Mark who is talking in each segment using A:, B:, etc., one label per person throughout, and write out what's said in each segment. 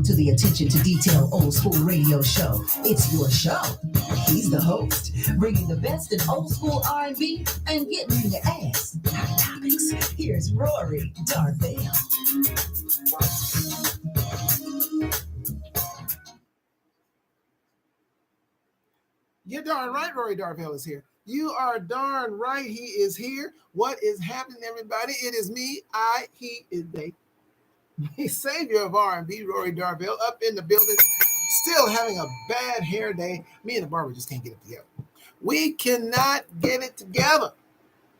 A: To the Attention to Detail Old School Radio Show. It's your show. He's the host, bringing the best in old school R&B and getting in your ass. Hot topics. Here's Rory Darvell.
B: You're darn right, Rory Darvell is here. You are darn right, he is here. What is happening, everybody? It is me, I, he is they. The savior of R&B, Rory Darvell, up in the building, still having a bad hair day. Me and the barber just can't get it together. We cannot get it together.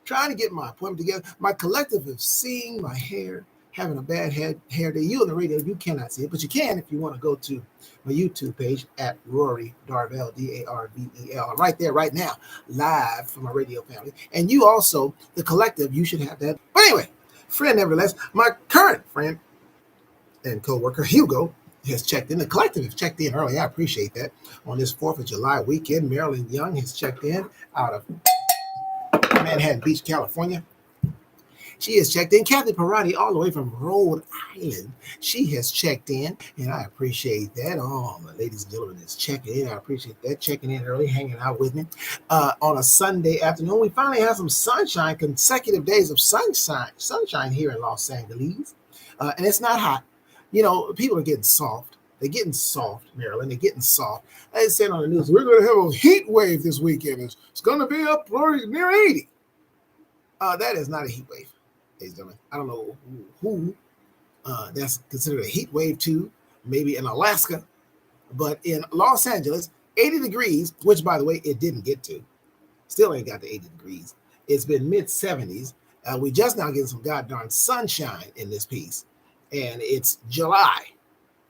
B: Trying to get my appointment together. My collective is seeing my hair, having a bad hair day. You on the radio, you cannot see it, but you can if you want to go to my YouTube page at Rory Darvell, Darvel. Right there, right now, live from my radio family. And you also, the collective, you should have that. But anyway, friend, nevertheless, my current friend and co-worker, Hugo, has checked in. The collective has checked in early. I appreciate that. On this 4th of July weekend, Marilyn Young has checked in out of Manhattan Beach, California. She has checked in. Kathy Parati, all the way from Rhode Island, she has checked in, and I appreciate that. Oh, my ladies and gentlemen, is checking in. I appreciate that. Checking in early, hanging out with me on a Sunday afternoon. We finally have some sunshine, consecutive days of sunshine here in Los Angeles, and it's not hot. You know, people are getting soft. They're getting soft, Maryland. They're getting soft. I said on the news, we're going to have a heat wave this weekend. It's going to be up near 80. That is not a heat wave, ladies and gentlemen. I don't know who that's considered a heat wave to, maybe in Alaska, but in Los Angeles, 80 degrees, which, by the way, it didn't get to. Still ain't got to 80 degrees. It's been mid-70s. We just now getting some goddamn sunshine in this piece, and it's July.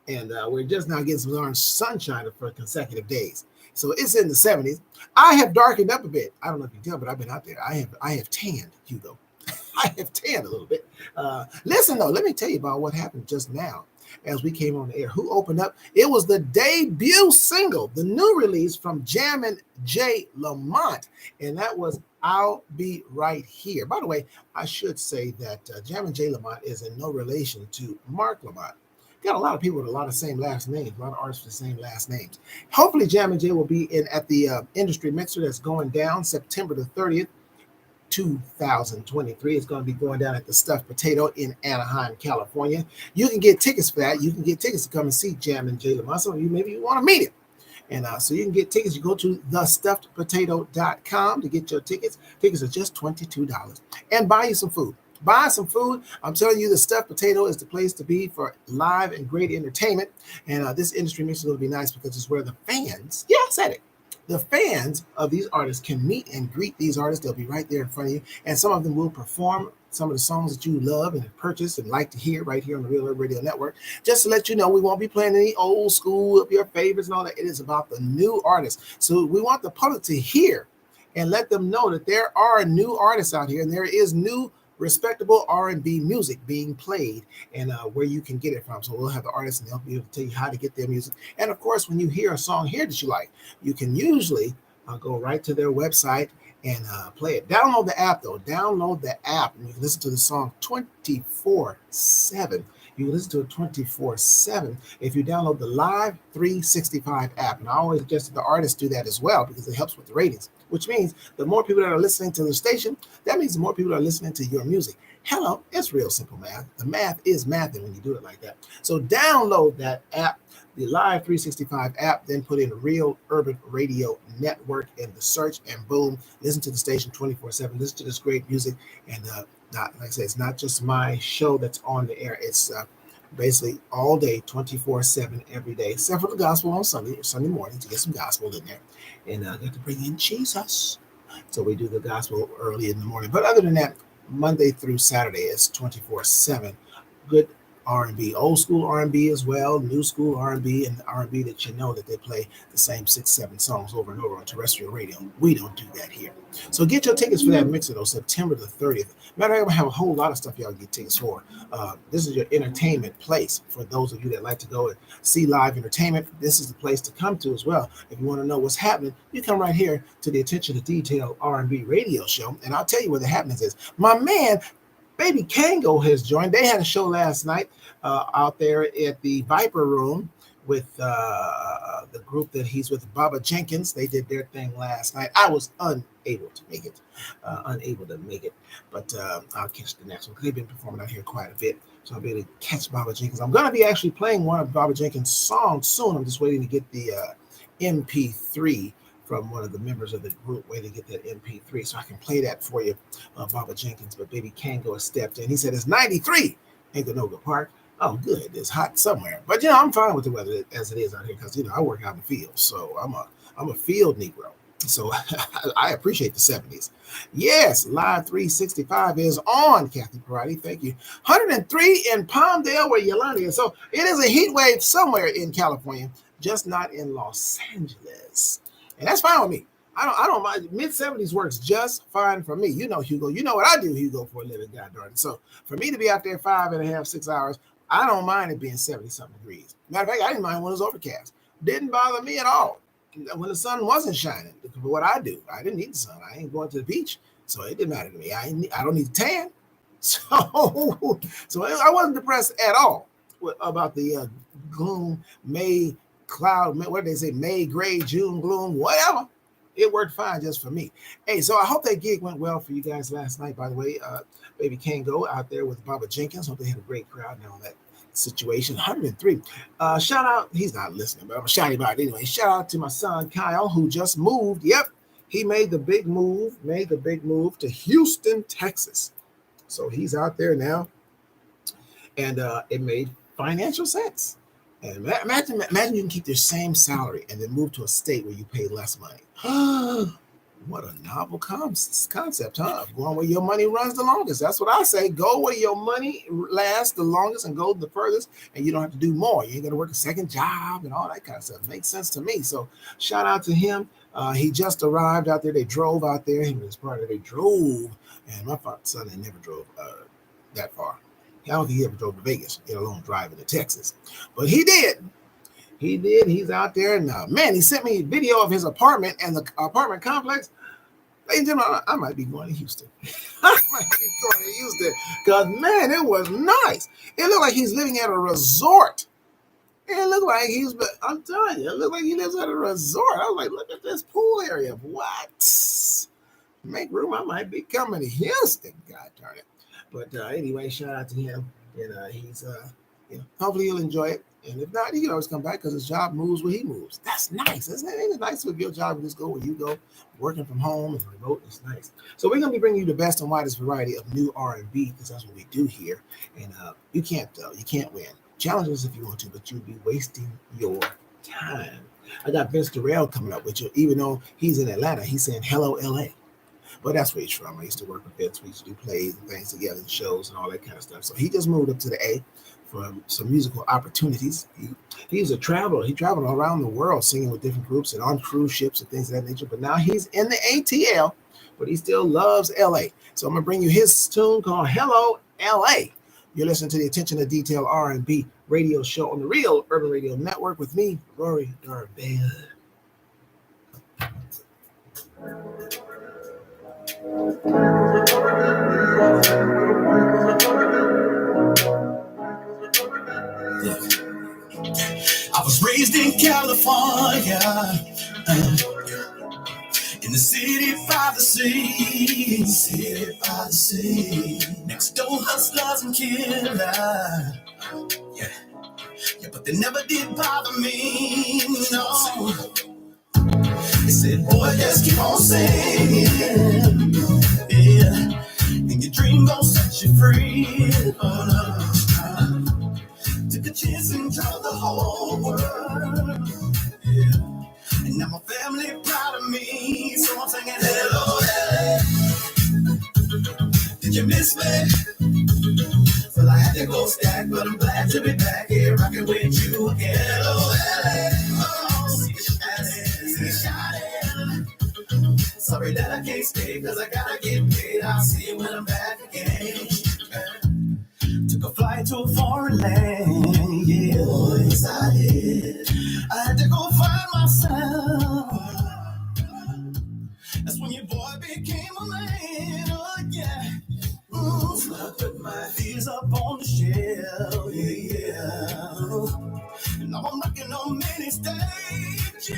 B: And we're just now getting some orange sunshine for consecutive days. So it's in the 70s. I have darkened up a bit. I don't know if you can tell, but I've been out there. I have tanned, Hugo. I have tanned a little bit. Listen, though, let me tell you about what happened just now as we came on the air. Who opened up? It was the debut single, the new release from Jammin' J. Lamont, and that was I'll Be Right Here. By the way, I should say that Jammin' J. Lamont is in no relation to Mark Lamont. Got a lot of people with a lot of same last names, a lot of artists with the same last names. Hopefully, Jammin' J will be in at the industry mixer that's going down September the 30th, 2023. It's going to be going down at the Stuffed Potato in Anaheim, California. You can get tickets for that. You can get tickets to come and see Jammin' J. Lamont. Some of you maybe you want to meet him. And so you can get tickets. You go to thestuffedpotato.com to get your tickets. Tickets are just $22. And buy you some food. Buy some food. I'm telling you, the Stuffed Potato is the place to be for live and great entertainment. And this industry mix is going to be nice because it's where the fans, yeah, I said it, the fans of these artists can meet and greet these artists. They'll be right there in front of you. And some of them will perform some of the songs that you love and purchase and like to hear right here on the Real Urban Radio Network. Just to let you know, we won't be playing any old school of your favorites and all that. It is about the new artists. So we want the public to hear and let them know that there are new artists out here and there is new respectable R&B music being played and where you can get it from. So we'll have the artists and they'll be able to tell you how to get their music. And of course, when you hear a song here that you like, you can usually go right to their website and play it. Download the app, though. Download the app and you can listen to the song 24/7. You can listen to it 24/7 if you download the Live 365 app. And I always suggest that the artists do that as well because it helps with the ratings, which means the more people that are listening to the station, that means the more people are listening to your music. Hello, it's real simple math. The math is mathing when you do it like that. So download that app, the Live 365 app, then put in Real Urban Radio Network in the search and boom, listen to the station 24/7, listen to this great music. And like I said, it's not just my show that's on the air. It's basically all day, 24/7, every day, except for the gospel on Sunday morning to get some gospel in there. And get to bring in Jesus. So we do the gospel early in the morning. But other than that, Monday through Saturday is 24/7. Good R&B, old school R&B as well, new school R&B, and R&B that you know that they play the same 6-7 songs over and over on terrestrial radio. We don't do that here. So get your tickets for that mixer though, September the 30th. Matter of fact, I have a whole lot of stuff y'all get tickets for. This is your entertainment place for those of you that like to go and see live entertainment. This is the place to come to as well. If you want to know what's happening, you come right here to the Attention to Detail R&B radio show, and I'll tell you where the happenings is. My man, Baby Kango has joined. They had a show last night out there at the Viper Room with the group that he's with, Baba Jenkins. They did their thing last night. I was unable to make it, but I'll catch the next one because they've been performing out here quite a bit. So I'll be able to catch Baba Jenkins. I'm going to be actually playing one of Baba Jenkins' songs soon. I'm just waiting to get the MP3 from one of the members of the group where to get that MP3. So I can play that for you, Baba Jenkins. But Baby Kango has stepped in. He said it's 93 in Canoga Park. Oh, good. It's hot somewhere. But, I'm fine with the weather as it is out here because, I work out in the field. So I'm a field Negro. So I appreciate the 70s. Yes, Live 365 is on, Kathy Parati. Thank you. 103 in Palmdale, where Yolanda is. So it is a heat wave somewhere in California, just not in Los Angeles. And that's fine with me. I don't mind. Mid-70s works just fine for me. You know, Hugo. You know what I do, Hugo, for a living, God darn it. So for me to be out there 5.5, 6 hours, I don't mind it being 70-something degrees. Matter of fact, I didn't mind when it was overcast. Didn't bother me at all when the sun wasn't shining. For what I do, I didn't need the sun. I ain't going to the beach, so it didn't matter to me. I don't need tan. So I wasn't depressed at all about the gloom, May cloud, what did they say, May, gray, June, gloom, whatever. It worked fine just for me. Hey, so I hope that gig went well for you guys last night, by the way. Baby Kango out there with Baba Jenkins. Hope they had a great crowd now on that situation. 103. Shout out, he's not listening, but I'm shouting about it anyway. Shout out to my son Kyle, who just moved. Yep, he made the big move to Houston, Texas. So he's out there now, and it made financial sense. And imagine you can keep your same salary and then move to a state where you pay less money. What a novel concept, huh? Going where your money runs the longest. That's what I say. Go where your money lasts the longest and go the furthest, and you don't have to do more. You ain't got to work a second job and all that kind of stuff. Makes sense to me. So shout out to him. He just arrived out there. They drove out there. He was part of it. They drove. And my son had never drove that far. I don't think he ever drove to Vegas, let alone driving to Texas. But he did. He did. He's out there. And man, he sent me a video of his apartment and the apartment complex. Ladies and gentlemen, I might be going to Houston. I might be going to Houston because, man, it was nice. It looked like he's living at a resort. It looked like I'm telling you, it looked like he lives at a resort. I was like, look at this pool area. What? Make room. I might be coming to Houston. God darn it. But anyway, shout out to him. And he's, hopefully he'll enjoy it. And if not, he can always come back because his job moves where he moves. That's nice, isn't it? Ain't it nice if your job can just go where you go, working from home and remote? It's nice. So we're going to be bringing you the best and widest variety of new R&B because that's what we do here. And you can't win. Challenge us if you want to, but you'll be wasting your time. I got Vince Durrell coming up with you, even though he's in Atlanta. He's saying hello, LA. But that's where he's from. I used to work with Vince. We used to do plays and things together and shows and all that kind of stuff. So he just moved up to the A for some musical opportunities. He's a traveler. He traveled around the world singing with different groups and on cruise ships and things of that nature. But now he's in the ATL, but he still loves LA. So I'm going to bring you his tune called Hello, LA. You're listening to the Attention to Detail R&B radio show on the Real Urban Radio Network with me, Rory Darvell.
C: I was raised in California, in the city by the sea, next door hustlers and killers, yeah, but they never did bother me, no. They said, boy, just keep on singing, yeah, and your dream gon' set you free. Took a chance and told the whole world, yeah, and now my family proud of me, so I'm singing, hello, LA, did you miss me? Well, I had to go stack, but I'm glad to be back here rocking with you again. Hello, LA, oh, see you shining. Sorry that I can't stay, cause I gotta get paid. I'll see you when I'm back again. Took a flight to a foreign land, yeah. Oh, yes, I did. I had to go find myself. That's when your boy became a man, oh yeah. So I put my fears up on the shelf, yeah. And now I'm knocking on many stages.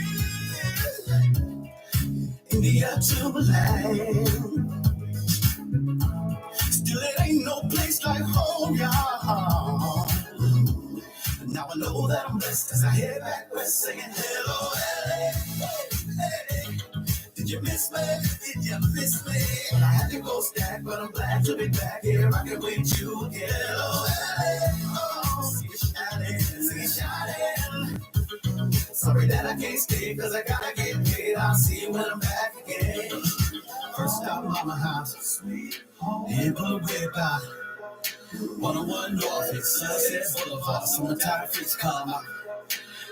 C: India to Milan. Still, it ain't no place like home, y'all. Now I know that I'm blessed as I head back west singing hello, LA. Hey, hey. Did you miss me? Did you miss me? Well, I had to go stack, but I'm glad to be back here. Rocking with you again. Oh, see you shining, see you shining. Sorry that I can't stay, cause I gotta get paid. I'll see you when I'm back again. First stop, mama house, sweet home. And put a whip out. 101 North, it's Sunset Boulevard. Summertime freaks come out.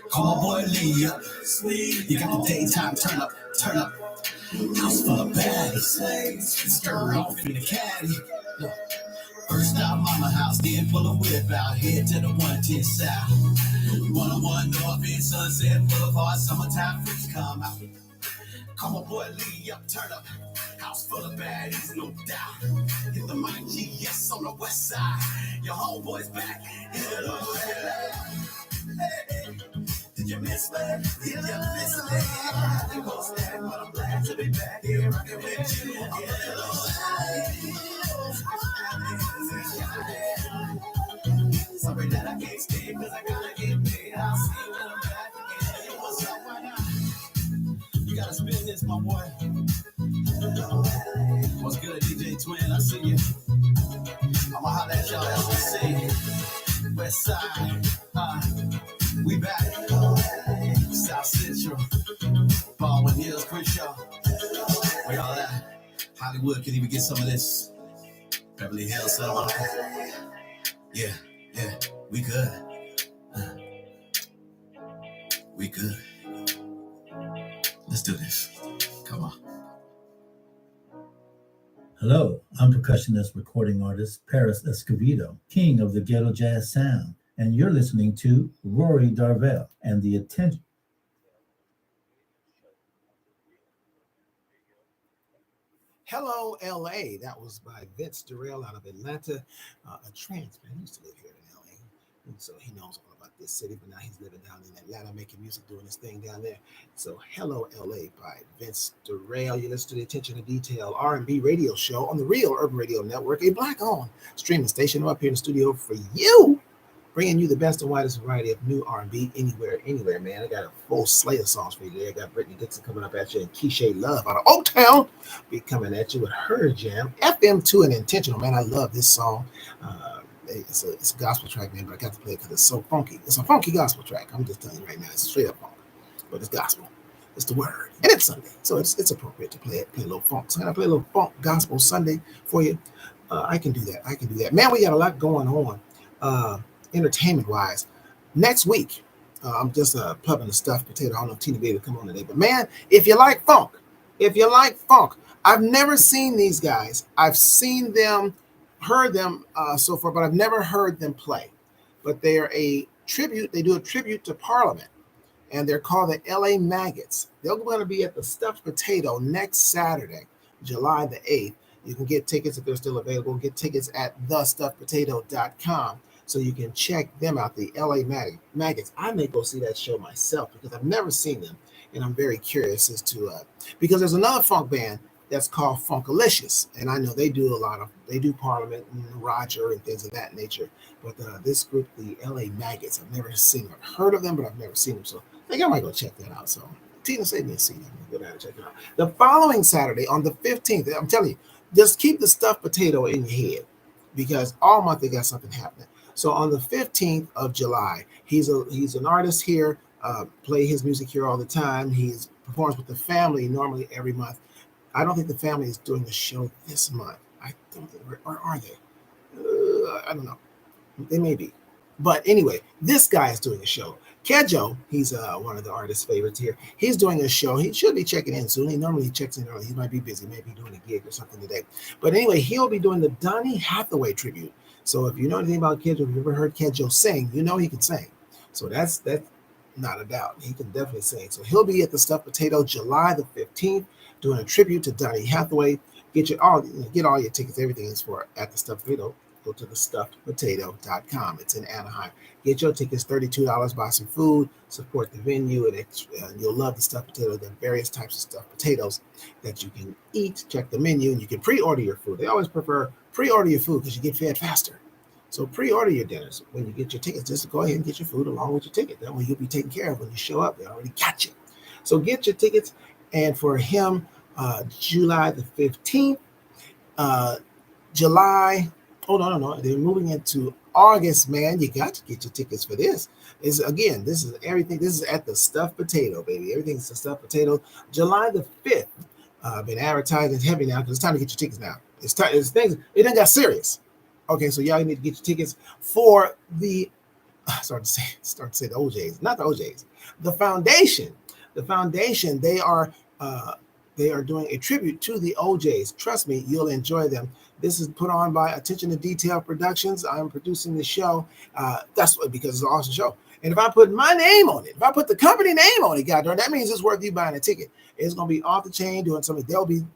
C: Call my boy Lee up. You got the daytime turn up, turn up. House full of baddies. Skirt off in the caddy. Look. First stop, mama house, then pull a whip out. Head to the 110 South. 101 North, it's Sunset Boulevard. Summertime freaks come out. Call my boy Lee up, turn up. House full of baddies, no doubt. Hit the mic, GS on the west side. Your homeboy's back. Hello, hello. Hey, did you miss me? Did you miss me? I had to go stack, but I'm glad to be back here rocking with you. Hello, hey. Sorry that I can't stay, cause I gotta get paid. I'll see you when I'm back again. What's up, why not? You gotta spin this, my boy. What's good, DJ Twin? I see you. I'ma holler at y'all SBC. West Side. We back. South Central. Baldwin Hills, Crenshaw. Where y'all at? Hollywood can even get some of this. Beverly Hills, Santa Monica. Yeah. We good. We good. Let's do this. Come on.
D: Hello, I'm percussionist recording artist Paris Escovedo, king of the ghetto jazz sound, and you're listening to Rory Darvell and the Attention.
B: Hello, LA. That was by Vince Durrell out of Atlanta, a transplant. He used to live here in LA, and so he knows all about this city, but now he's living down in Atlanta, making music, doing his thing down there. So Hello, LA by Vince Durrell. You listen to the Attention to Detail R&B radio show on the Real Urban Radio Network, a Black-owned streaming station. I'm up here in the studio for you, bringing you the best and widest variety of new R&B anywhere, man. I got a full slate of songs for you today. I got Brittany Dixon coming up at you, and Keisha Love out of Oak Town be coming at you with her jam. FM2 and Intentional, man. I love this song. It's a gospel track, man, but I got to play it because it's so funky. It's a funky gospel track. I'm just telling you right now, it's straight up funk, but it's gospel. It's the word, and it's Sunday, so it's appropriate to play a little funk. So I'm gonna play a little funk gospel Sunday for you. I can do that. Man, we got a lot going on. Entertainment wise, next week I'm just pubbing the Stuffed Potato. I don't know if Tina Baby will come on today, but man, if you like funk, I've never seen these guys. I've seen them, heard them so far, but I've never heard them play. But they are a tribute. They do a tribute to Parliament, and they're called the LA Maggots. They're going to be at the Stuffed Potato next Saturday, July the 8th. You can get tickets if they're still available. Get tickets at thestuffedpotato.com. So you can check them out, the LA Maggots. I may go see that show myself because I've never seen them, and I'm very curious as to because there's another funk band that's called Funkalicious, and I know they do Parliament and Roger and things of that nature. But this group, the LA Maggots, I've never seen them. I've heard of them, but I've never seen them. So I think I might go check that out. So Tina saved me a seat. I'm gonna go down and check it out. The following Saturday, on the 15th, I'm telling you, just keep the Stuffed Potato in your head because all month they got something happening. So on the 15th of July, he's an artist here, play his music here all the time. He performs with the Family normally every month. I don't think the Family is doing the show this month. I don't think, or are they? I don't know. They may be. But anyway, this guy is doing a show. Kejo, he's one of the artist's favorites here. He's doing a show. He should be checking in soon. He normally checks in early. He might be busy, maybe doing a gig or something today. But anyway, he'll be doing the Donny Hathaway tribute. So if you know anything about Kejo, if you've ever heard Kejo sing, you know he can sing. So that's not a doubt. He can definitely sing. So he'll be at the Stuffed Potato July the 15th doing a tribute to Donny Hathaway. Get all your tickets. Everything is for at the Stuffed Potato. Go to thestuffedpotato.com. It's in Anaheim. Get your tickets, $32. Buy some food, support the venue, and you'll love the Stuffed Potato. There are various types of stuffed potatoes that you can eat. Check the menu, and you can pre-order your food. They always prefer pre-order your food because you get fed faster. So pre-order your dinners. When you get your tickets, just go ahead and get your food along with your ticket. That way you'll be taken care of when you show up. They already got you. So get your tickets. And for him, July the 15th. July. Oh no. They're moving into August, man. You got to get your tickets for this. This is everything. This is at the Stuffed Potato, baby. Everything's the Stuffed Potato. July the 5th. Been advertising heavy now because it's time to get your tickets now. It's time. It's things. It done got serious. Okay, so y'all need to get your tickets for the. Start to say the OJs, not the OJs. The foundation. The foundation. They are doing a tribute to the OJs. Trust me, you'll enjoy them. This is put on by Attention to Detail Productions. I'm producing the show. That's what, because it's an awesome show. And if I put my name on it, if I put the company name on it, goddamn, that means it's worth you buying a ticket. It's gonna be off the chain doing something.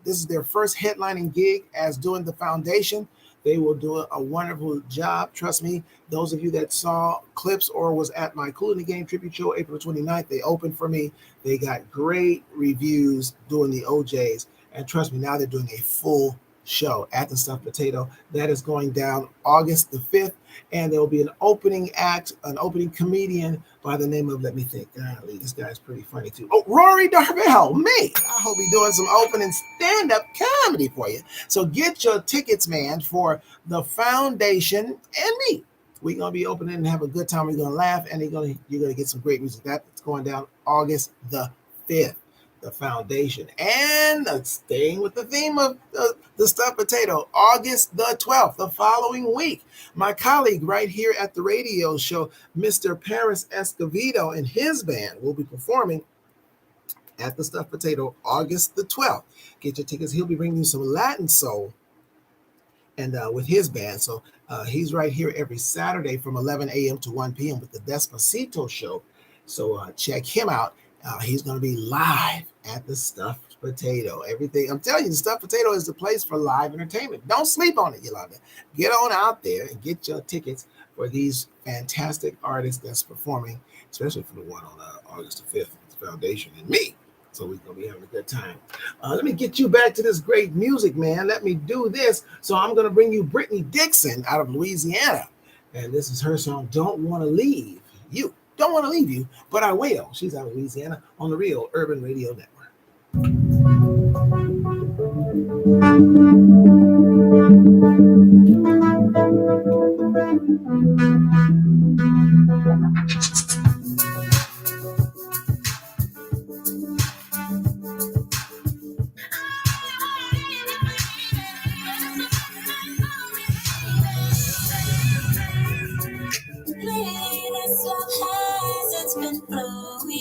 B: This is their first headlining gig as doing the foundation. They will do a wonderful job. Trust me, those of you that saw clips or was at my Kool in the Game tribute show, April 29th, they opened for me. They got great reviews doing the OJs. And trust me, now they're doing a full show at the Stuffed Potato. That is going down August the 5th. And there will be an opening act, an opening comedian by the name of, let me think, golly, this guy's pretty funny too. Oh, Rory Darvell, me. I hope he's doing some opening stand-up comedy for you. So get your tickets, man, for the foundation and me. We're going to be opening and have a good time. We're going to laugh, and you're going to get some great music. That's going down August the 5th. The foundation. And staying with the theme of the Stuffed Potato, August the 12th, the following week, my colleague right here at the radio show, Mr. Paris Escovedo and his band will be performing at the Stuffed Potato August the 12th. Get your tickets. He'll be bringing you some Latin soul and with his band. So he's right here every Saturday from 11 a.m. to 1 p.m. with the Despacito show. So check him out. He's going to be live at the Stuffed Potato. Everything, I'm telling you, the Stuffed Potato is the place for live entertainment. Don't sleep on it, Yolanda. Get on out there and get your tickets for these fantastic artists that's performing, especially for the one on August the 5th, the foundation and me. So we're going to be having a good time. Let me get you back to this great music, man. Let me do this. So I'm going to bring you Brittany Dixon out of Louisiana. And this is her song, Don't Want to Leave You. Don't want to leave you, but I will. She's out of Louisiana on the Real Urban Radio Network.
C: Been flowing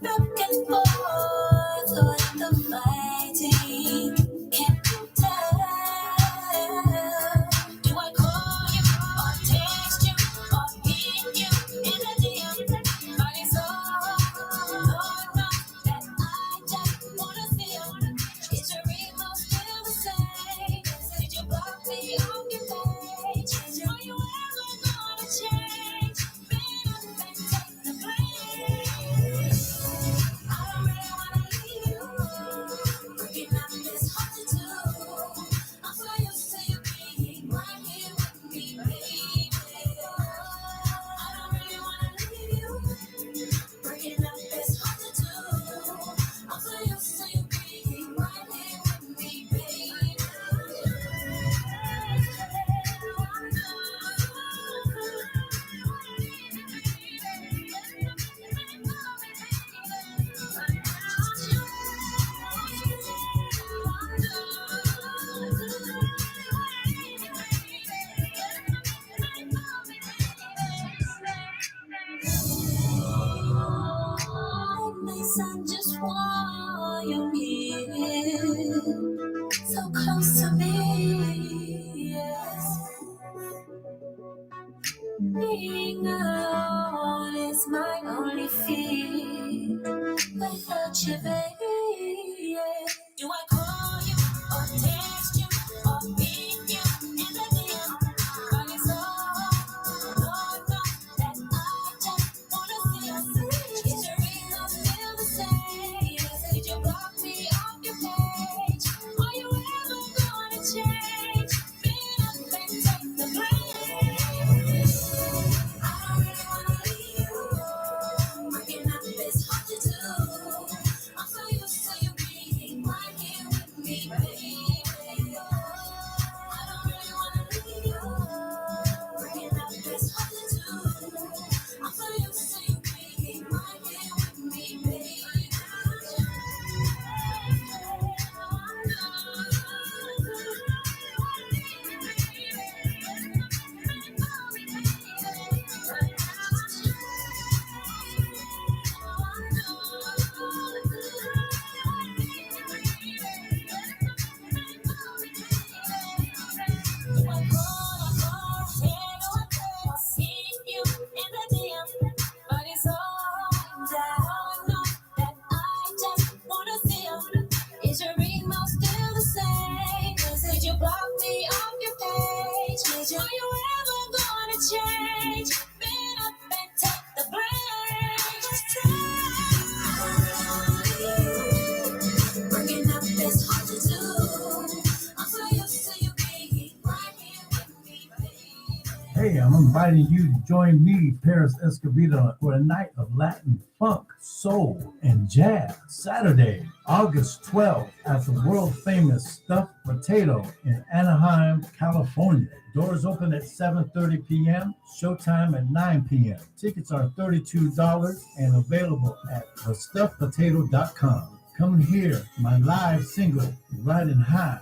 C: back and forth with the fighting. Can't you tell? Do I call you or text you or pin you in a DM? But it's all Lord knows that I just wanna feel. Is your email still the same? Did you block me off your page? Are you ever gonna change? Man up and take the blame. I don't really wanna leave you. Breaking up this hard to do. I'm so used to you being right here with me, baby. I don't really wanna leave you. Breaking up this hard to do. I'm so used to you being right here with me, baby. I just want you here, so close to me. Yes. Being alone is my only fear. Without you, baby. Do I call you or text you or ping you in the DM? But it's all Lord knows that I just wanna see. Is your email still the same? Did you block me off your page? Are you ever gonna change? Be up and take the blame. I don't really wanna
D: I'm inviting you to join me, Paris Escobedo, for a night of Latin funk, soul, and jazz. Saturday, August 12th, at the world-famous Stuffed Potato in Anaheim, California. Doors open at 7:30 p.m., showtime at 9 p.m. Tickets are $32 and available at thestuffedpotato.com. Come and hear my live single, Riding High.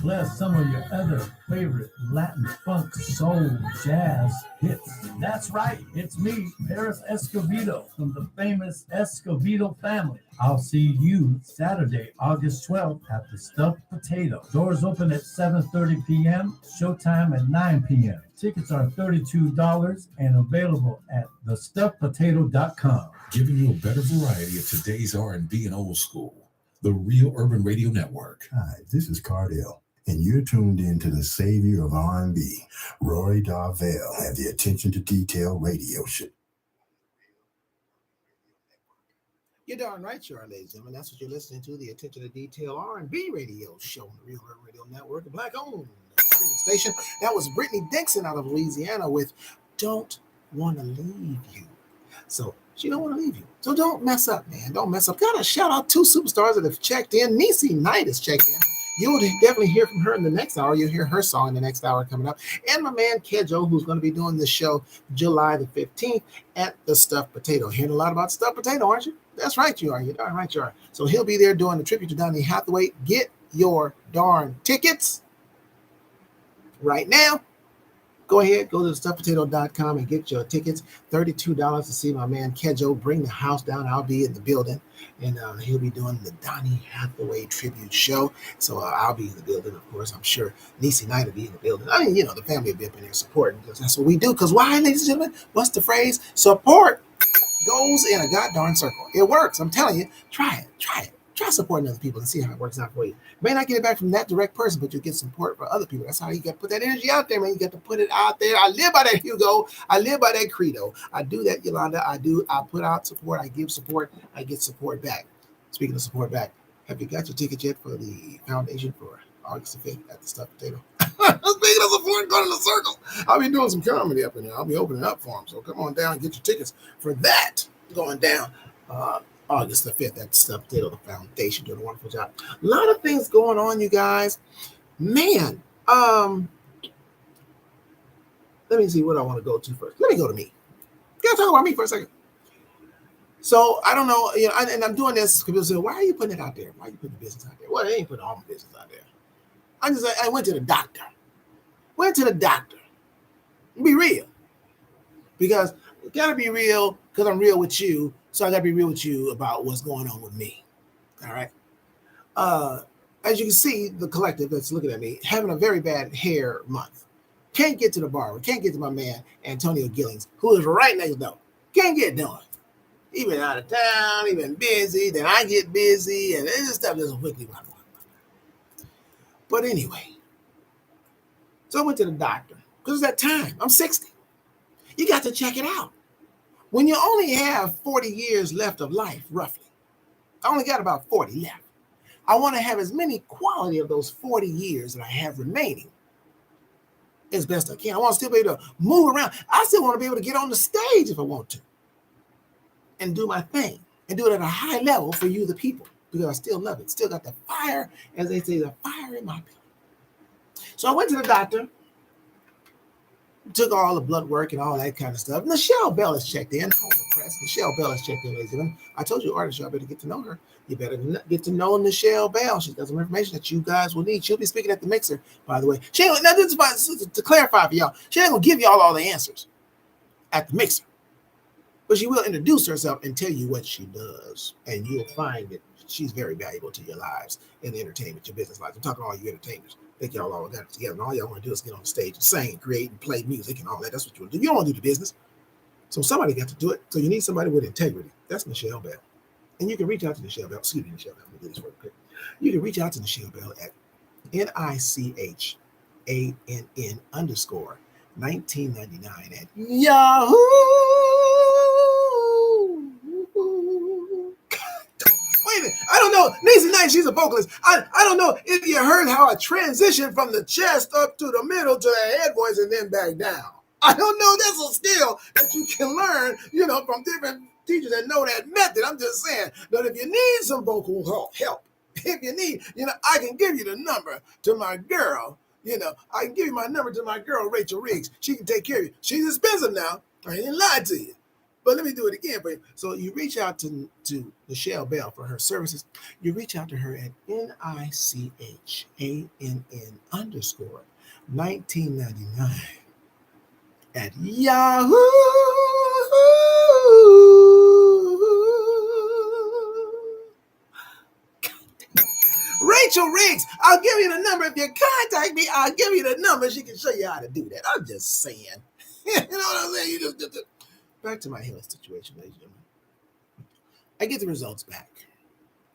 D: Plus some of your other favorite Latin funk, soul, jazz hits. That's right, it's me, Paris Escobedo, from the famous Escobedo family. I'll see you Saturday, August 12th at the Stuffed Potato. Doors open at 7:30 p.m., showtime at 9 p.m. Tickets are $32 and available at thestuffedpotato.com.
E: Giving you a better variety of today's R&B and old school. The Real Urban Radio Network.
F: Hi, this is Cardell, and you're tuned in to the savior of R&B, Rory Darvell, at the Attention to Detail radio show.
B: You're darn right you are, ladies and gentlemen. That's what you're listening to, the Attention to Detail R&B radio show on the Real Urban Radio Network, a black-owned station. That was Brittany Dixon out of Louisiana with Don't Want to Leave You. So she don't want to leave you. So don't mess up, man. Don't mess up. Got to shout out two superstars that have checked in. Niecy Knight has checked in. You'll definitely hear from her in the next hour. You'll hear her song in the next hour coming up. And my man Kedjo, who's going to be doing this show July the 15th at the Stuffed Potato. Hearing a lot about Stuffed Potato, aren't you? That's right, you are. You're darn right, you are. So he'll be there doing the tribute to Donny Hathaway. Get your darn tickets right now. Go ahead, go to thestuffedpotato.com and get your tickets. $32 to see my man Kedjo bring the house down. I'll be in the building, and he'll be doing the Donny Hathaway tribute show. So I'll be in the building, of course. I'm sure Niecy Knight will be in the building. I mean, the family will be up in there supporting, because that's what we do. Because why, ladies and gentlemen? What's the phrase? Support goes in a goddamn circle. It works. I'm telling you. Try it. Try supporting other people and see how it works out for you. You may not get it back from that direct person, but you'll get support for other people. That's how you got to put that energy out there, man. You got to put it out there. I live by that, Hugo. I live by that credo. I do that, Yolanda. I put out support. I give support. I get support back. Speaking of support back, have you got your ticket yet for the foundation for August the 5th at the Stuffed Potato? Speaking of support, going in the circle. I'll be doing some comedy up in there. I'll be opening up for them. So come on down and get your tickets for that going down. August the 5th at Stuffed Potato, the foundation, doing a wonderful job. A lot of things going on, you guys. Man, let me see what I want to go to first. Let me go to me. Can I talk about me for a second? So I don't know, and I'm doing this because people say, why are you putting it out there? Why are you putting the business out there? Well, they ain't putting all my business out there. I went to the doctor. Be real. Because you gotta be real, because I'm real with you. So I got to be real with you about what's going on with me. All right. As you can see, the collective that's looking at me having a very bad hair month. Can't get to the barber. Can't get to my man, Antonio Gillings, who is right next door. Can't get done. He been out of town. He been busy. Then I get busy. And this stuff doesn't quickly run. But anyway. So I went to the doctor. Because it's that time. I'm 60. You got to check it out. When you only have 40 years left of life, roughly, I only got about 40 left. I want to have as many quality of those 40 years that I have remaining as best I can. I want to still be able to move around. I still want to be able to get on the stage if I want to and do my thing and do it at a high level for you, the people, because I still love it. Still got the fire, as they say, the fire in my belly. So I went to the doctor. Took all the blood work and all that kind of stuff. Nichelle Bell has checked in. Home of Press. Nichelle Bell has checked in, ladies and gentlemen. I told you, artists, y'all better get to know her. You better get to know Nichelle Bell. She's got some information that you guys will need. She'll be speaking at the mixer, by the way. She ain't, now, this is to clarify for y'all. She ain't going to give y'all all the answers at the mixer. But she will introduce herself and tell you what she does. And you'll find that she's very valuable to your lives in the entertainment, your business lives. I'm talking to all you entertainers. I think y'all all got it together. And all y'all want to do is get on the stage and sing, create, and play music and all that. That's what you want to do. You don't want to do the business. So somebody got to do it. So you need somebody with integrity. That's Nichelle Bell. And you can reach out to Nichelle Bell. Excuse me, Nichelle Bell. Let me do this real quick. You can reach out to Nichelle Bell at NICHANN_1999 at Yahoo. know, Niecy Knight, she's a vocalist. I don't know if you heard how I transitioned from the chest up to the middle to the head voice and then back down. I don't know. That's a skill that you can learn, from different teachers that know that method. I'm just saying that if you need some vocal help, if you need, I can give you the number to my girl. I can give you my number to my girl, Rachel Riggs. She can take care of you. She's expensive now. I ain't lying to you. But let me do it again for you. So you reach out to Michelle Bell for her services. You reach out to her at NICHANN_1999 at Yahoo. Rachel Riggs, I'll give you the number. If you contact me, I'll give you the number. She can show you how to do that. I'm just saying. You know what I'm saying? You just back to my health situation, ladies and gentlemen. I get the results back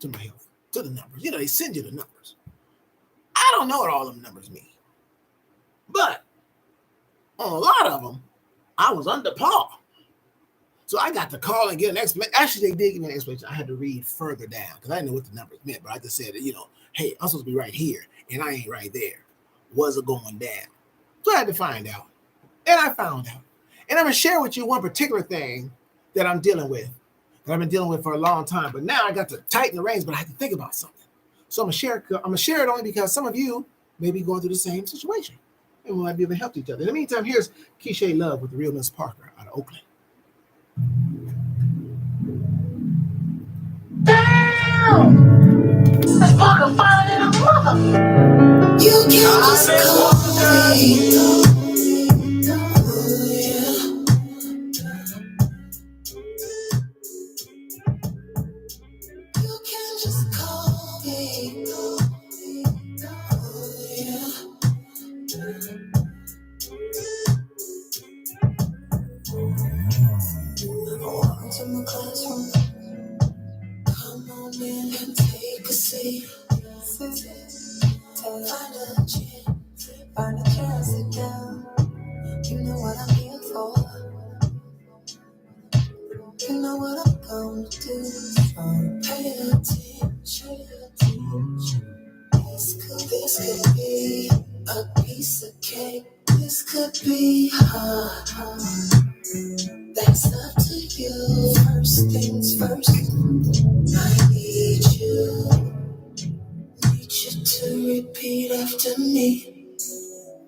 B: to my health, to the numbers. They send you the numbers. I don't know what all them numbers mean. But on a lot of them, I was under par. So I got to call and get an explanation. Actually, they did give me an explanation. I had to read further down because I didn't know what the numbers meant. But I just said, hey, I'm supposed to be right here, and I ain't right there. Was it going down? So I had to find out. And I found out. And I'm going to share with you one particular thing that I'm dealing with, that I've been dealing with for a long time. But now I got to tighten the reins, but I have to think about something. So I'm going to share it only because some of you may be going through the same situation. And we might be able to help each other. In the meantime, here's Keisha Love with the Real Miss Parker out of Oakland.
G: Damn! Miss Parker finer than a mother. You can't just call me. You can't just call me. Welcome to my classroom. Come on in and take a seat. Find a chair, find a chair, sit down. You know what I'm here for. You know what I'm gonna do. So pay attention. This could be a piece of cake. This could be hard. That's up to you. First things first. I need you to repeat after me.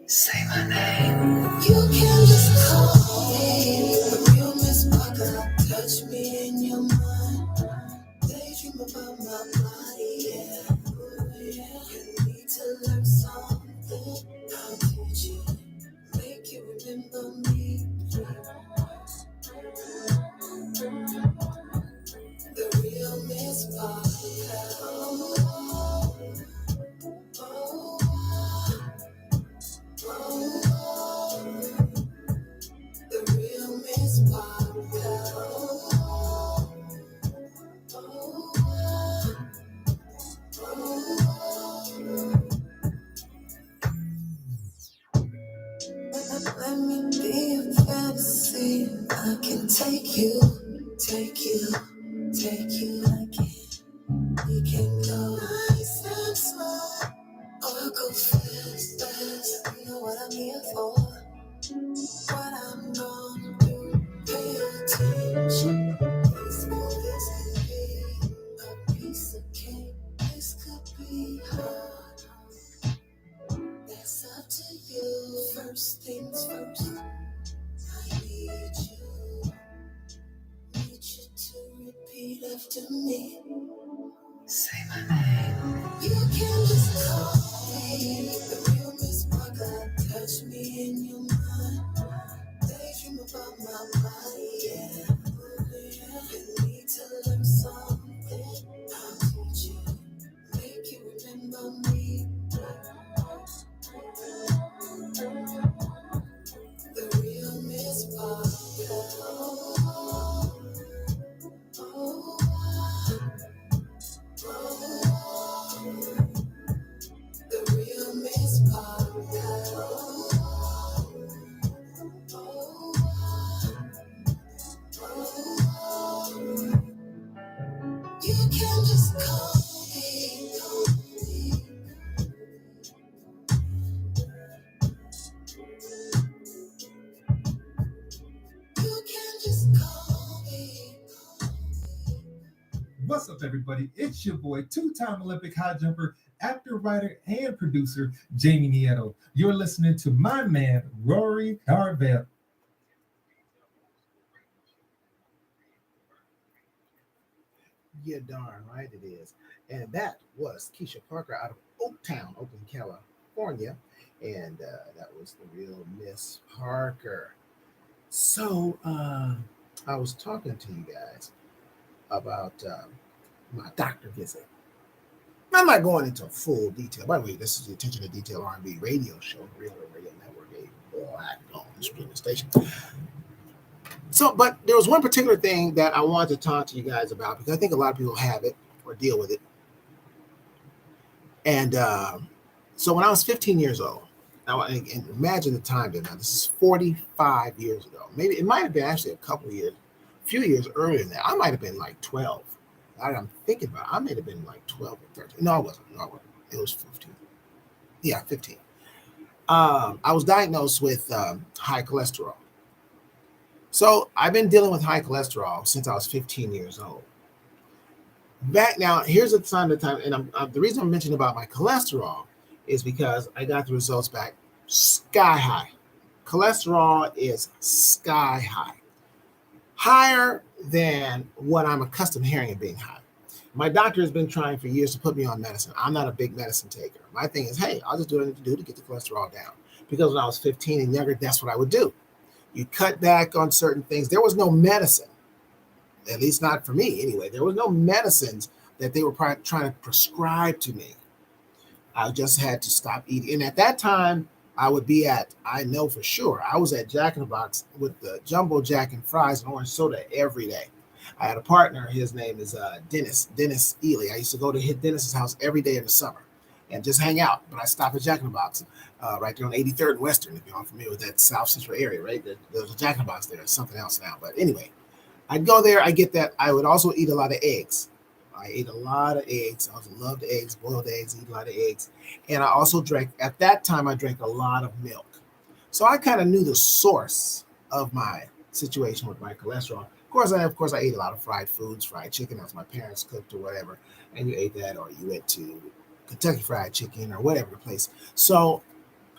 G: Say my name. You can just call me the Real Miss Parker. Touch me in your mind. Daydream about my body, yeah. You need to learn something. I'll teach you. Make you remember me. The Real Miss Parker. The Real Miss Parker. Let me be a fantasy. I can take you. We can go nice and slow, or go fast. You know what I'm here for. What I'm gonna do. Pay attention. This could be a piece of cake. This could be hard. That's up to you. First things first. I need you to repeat after me. Say my name. You can just call me the Real Miss Parker. Touch me in your mind. Daydream about my body, yeah. You need to learn something. I'll teach you. Make you remember me. The Real Miss Parker. The Real Miss Parker. You can just call
H: up, everybody? It's your boy, two-time Olympic high jumper, actor, writer, and producer, Jamie Nieto. You're listening to my man, Rory Darvell.
B: You're darn right it is. And that was Keisha Parker out of Oaktown, Oakland, California. And that was the real Miss Parker. So I was talking to you guys about my doctor visit. I'm not going into full detail. By the way, this is the Attention to Detail R&B radio show, Real Radio Network, a black-owned streaming station. So, but there was one particular thing that I wanted to talk to you guys about because I think a lot of people have it or deal with it. And so when I was 15 years old, now, and imagine the time now, this is 45 years ago. Maybe it might have been actually a few years earlier than that. I might have been like 12. I'm thinking about it. I may have been like 12 or 13. No, I wasn't. It was 15. Yeah, 15. I was diagnosed with high cholesterol. So I've been dealing with high cholesterol since I was 15 years old. Back now, here's the time, and the reason I'm mentioning about my cholesterol is because I got the results back sky high. Cholesterol is sky high. Higher than what I'm accustomed to hearing it being high. My doctor has been trying for years to put me on medicine. I'm not a big medicine taker. My thing is, hey, I'll just do what I need to do to get the cholesterol down. Because when I was 15 and younger, that's what I would do. You cut back on certain things. There was no medicine, at least not for me anyway. There was no medicines that they were trying to prescribe to me. I just had to stop eating. And at that time, I would be I know for sure, I was at Jack in the Box with the jumbo jack and fries and orange soda every day. I had a partner. His name is Dennis Ely. I used to go to hit Dennis's house every day in the summer and just hang out. But I stopped at Jack in the Box right there on 83rd and Western, if you're familiar with that South Central area, right? There's a Jack in the Box there. It's something else now. But anyway, I'd go there. I get that. I would also eat a lot of eggs. I ate a lot of eggs. I also loved eggs, boiled eggs, eat a lot of eggs. And I also at that time, I drank a lot of milk. So I kind of knew the source of my situation with my cholesterol. Of course, I ate a lot of fried foods, fried chicken, as my parents cooked or whatever. And you ate that, or you went to Kentucky Fried Chicken or whatever the place. So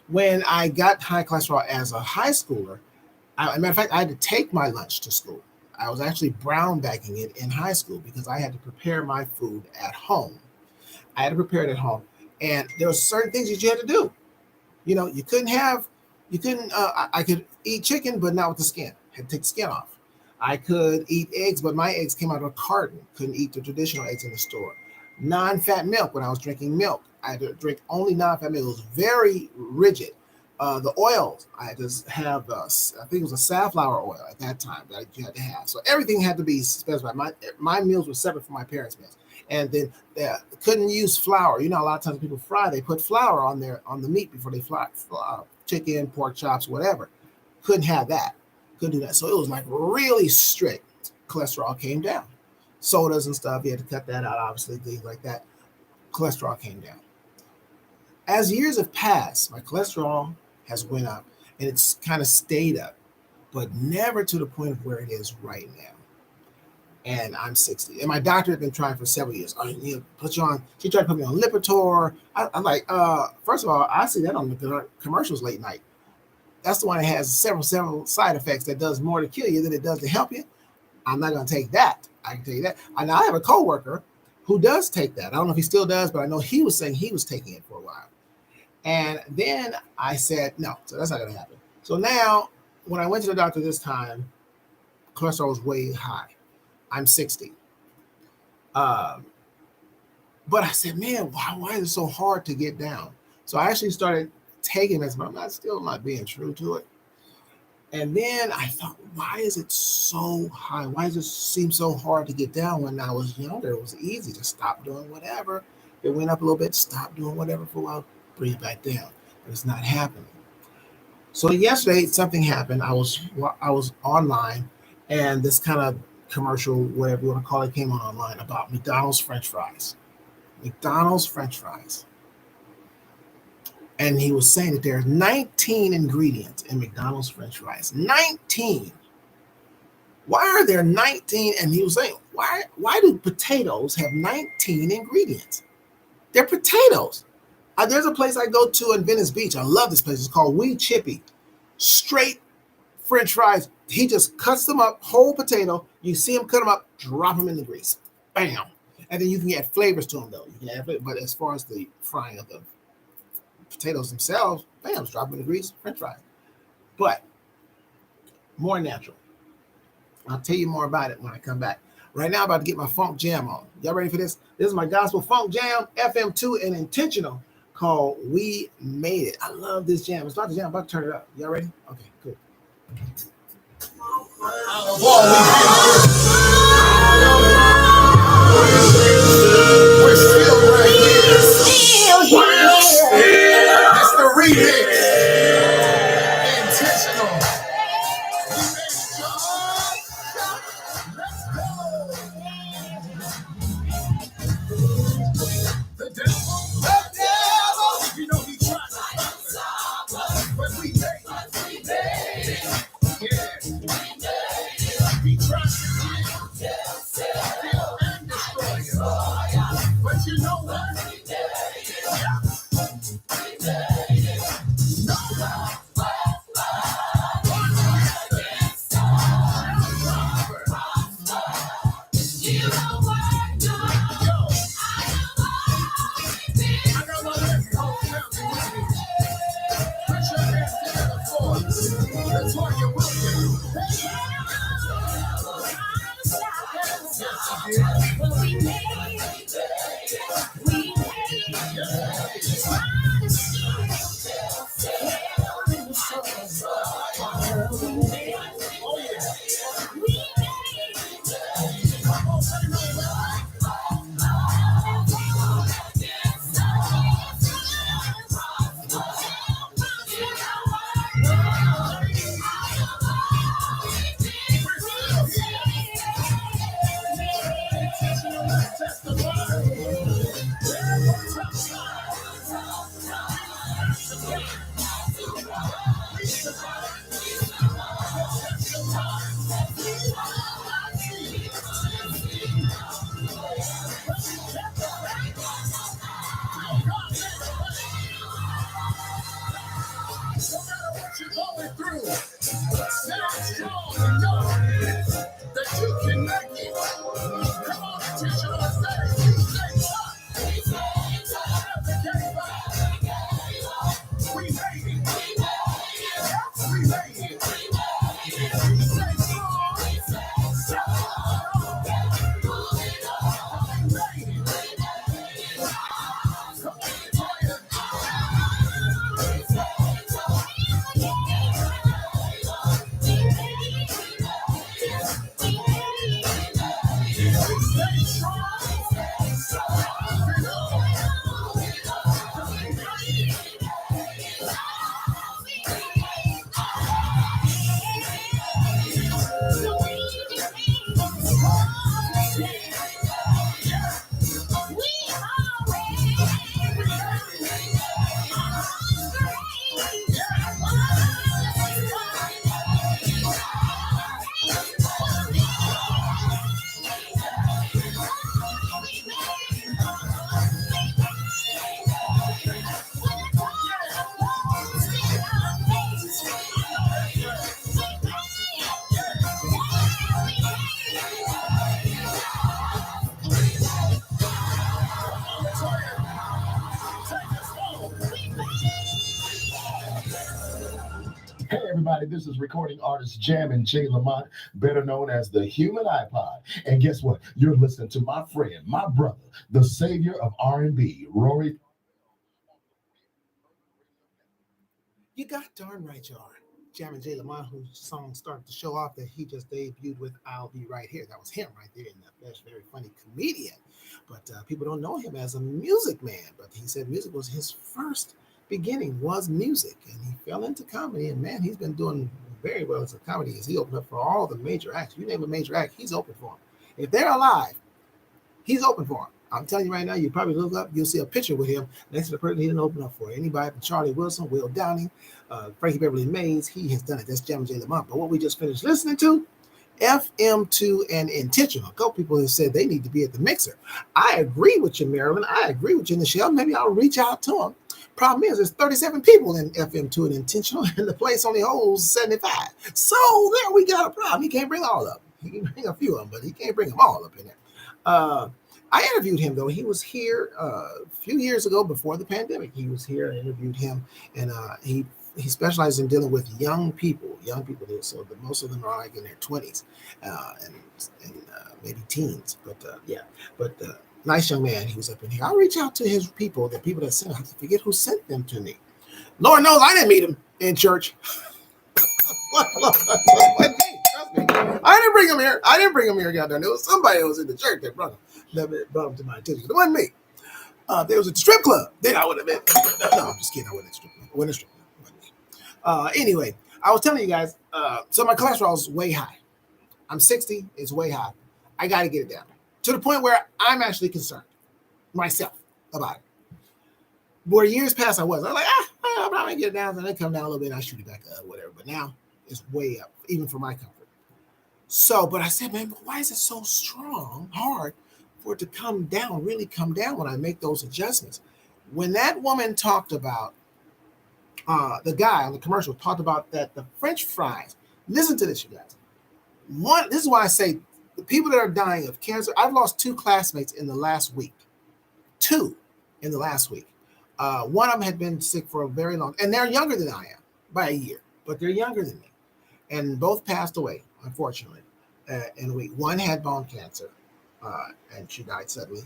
B: when I got high cholesterol as a high schooler, as a matter of fact, I had to take my lunch to school. I was actually brown bagging it in high school because I had to prepare my food at home. I had to prepare it at home. And there were certain things that you had to do. You know, I could eat chicken, but not with the skin. I had to take the skin off. I could eat eggs, but my eggs came out of a carton. Couldn't eat the traditional eggs in the store. Non-fat milk, when I was drinking milk, I had to drink only non-fat milk. It was very rigid. The oils, I had to have, I think it was a safflower oil at that time that you had to have. So everything had to be specified. My meals were separate from my parents' meals. And then couldn't use flour. You know, a lot of times people fry, they put flour on the meat before they fry chicken, pork chops, whatever. Couldn't have that. Couldn't do that. So it was like really strict. Cholesterol came down. Sodas and stuff, you had to cut that out, obviously, things like that. Cholesterol came down. As years have passed, my cholesterol has went up, and it's kind of stayed up, but never to the point of where it is right now. And I'm 60. And my doctor had been trying for several years. Put you on. She tried to put me on Lipitor. I'm like, first of all, I see that on the commercials late night. That's the one that has several side effects that does more to kill you than it does to help you. I'm not going to take that. I can tell you that. And I have a coworker who does take that. I don't know if he still does, but I know he was saying he was taking it for a while. And then I said, no, so that's not going to happen. So now, when I went to the doctor this time, cholesterol was way high. I'm 60. But I said, man, why is it so hard to get down? So I actually started taking this, but I'm still not being true to it. And then I thought, why is it so high? Why does it seem so hard to get down? When I was younger, it was easy to stop doing whatever. It went up a little bit, stop doing whatever for a while, bring it back down. But it's not happening. So yesterday, something happened. I was online, and this kind of commercial, whatever you want to call it, came on online about McDonald's French fries. McDonald's French fries. And he was saying that there's 19 ingredients in McDonald's French fries. 19. Why are there 19? And he was saying, why do potatoes have 19 ingredients? They're potatoes. There's a place I go to in Venice Beach. I love this place. It's called Wee Chippy. Straight French fries. He just cuts them up, whole potato. You see him cut them up, drop them in the grease. Bam. And then you can add flavors to them, though. You can add flavors, but as far as the frying of the potatoes themselves, bam, drop them in the grease, French fries. But more natural. I'll tell you more about it when I come back. Right now, I'm about to get my funk jam on. Y'all ready for this? This is my gospel funk jam, FM2 and intentional, called We Made It. I love this jam. It's about to jam. I'm about to turn it up. Y'all ready? Okay, cool.
C: We're still right here. That's the remix. Intentional. The devil, you know he tried to stop us, but we made it. Yeah. He tried to kill and destroy us. But you know what?
I: Hey everybody, this is recording artist Jammin' J. Lamont, better known as the Human iPod. And guess what? You're listening to my friend, my brother, the savior of R&B, Rory.
B: You got darn right you are. Jammin' J. Lamont, whose song started to show off that he just debuted with I'll Be Right Here. That was him right there in the flesh, very funny comedian. But people don't know him as a music man. But he said music was his first beginning, was music. And he fell into comedy. And man, he's been doing very well as a comedy as he opened up for all the major acts. You name a major act, he's open for them. If they're alive, he's open for them. I'm telling you right now, you probably look up, you'll see a picture with him next to the person he didn't open up for. Anybody from Charlie Wilson, Will Downing, Frankie Beverly Mays, he has done it. That's Jammin' J. Lamont. But what we just finished listening to FM2 and Intentional. A couple people have said they need to be at the mixer. I agree with you, Marilyn. I agree with you, Nichelle. Maybe I'll reach out to them. Problem is, there's 37 people in FM2 and Intentional, and the place only holds 75. So there we got a problem. He can't bring all of them. He can bring a few of them, but he can't bring them all up in there. I interviewed him, though. He was here a few years ago before the pandemic. He was here. I interviewed him, and he specializes in dealing with young people there. So most of them are like in their 20s and maybe teens. But nice young man. He was up in here. I'll reach out to his people, the people that sent him. I forget who sent them to me. Lord knows I didn't meet him in church. Trust me. I didn't bring him here. Goddamn. It was somebody who was in the church that brought him to my attention. It wasn't me. There was a strip club. Then I would have been. No, I'm just kidding. I wasn't at a strip club. I wasn't at a strip club. Anyway, I was telling you guys, so my cholesterol is way high. I'm 60, it's way high. I got to get it down to the point where I'm actually concerned myself about it. Where years past I was like, I'm not going to get it down. Then I come down a little bit and I shoot it back up, whatever. But now it's way up, even for my comfort. So, but I said, man, why is it so hard for it to come down, really come down when I make those adjustments? When that woman talked about, the guy on the commercial talked about that the French fries. Listen to this, you guys. This is why I say the people that are dying of cancer. I've lost 2 classmates in the last week. 2 in the last week. One of them had been sick for a very long, and they're younger than I am by a year, but they're younger than me, and both passed away, unfortunately, in a week. One had bone cancer, and she died suddenly.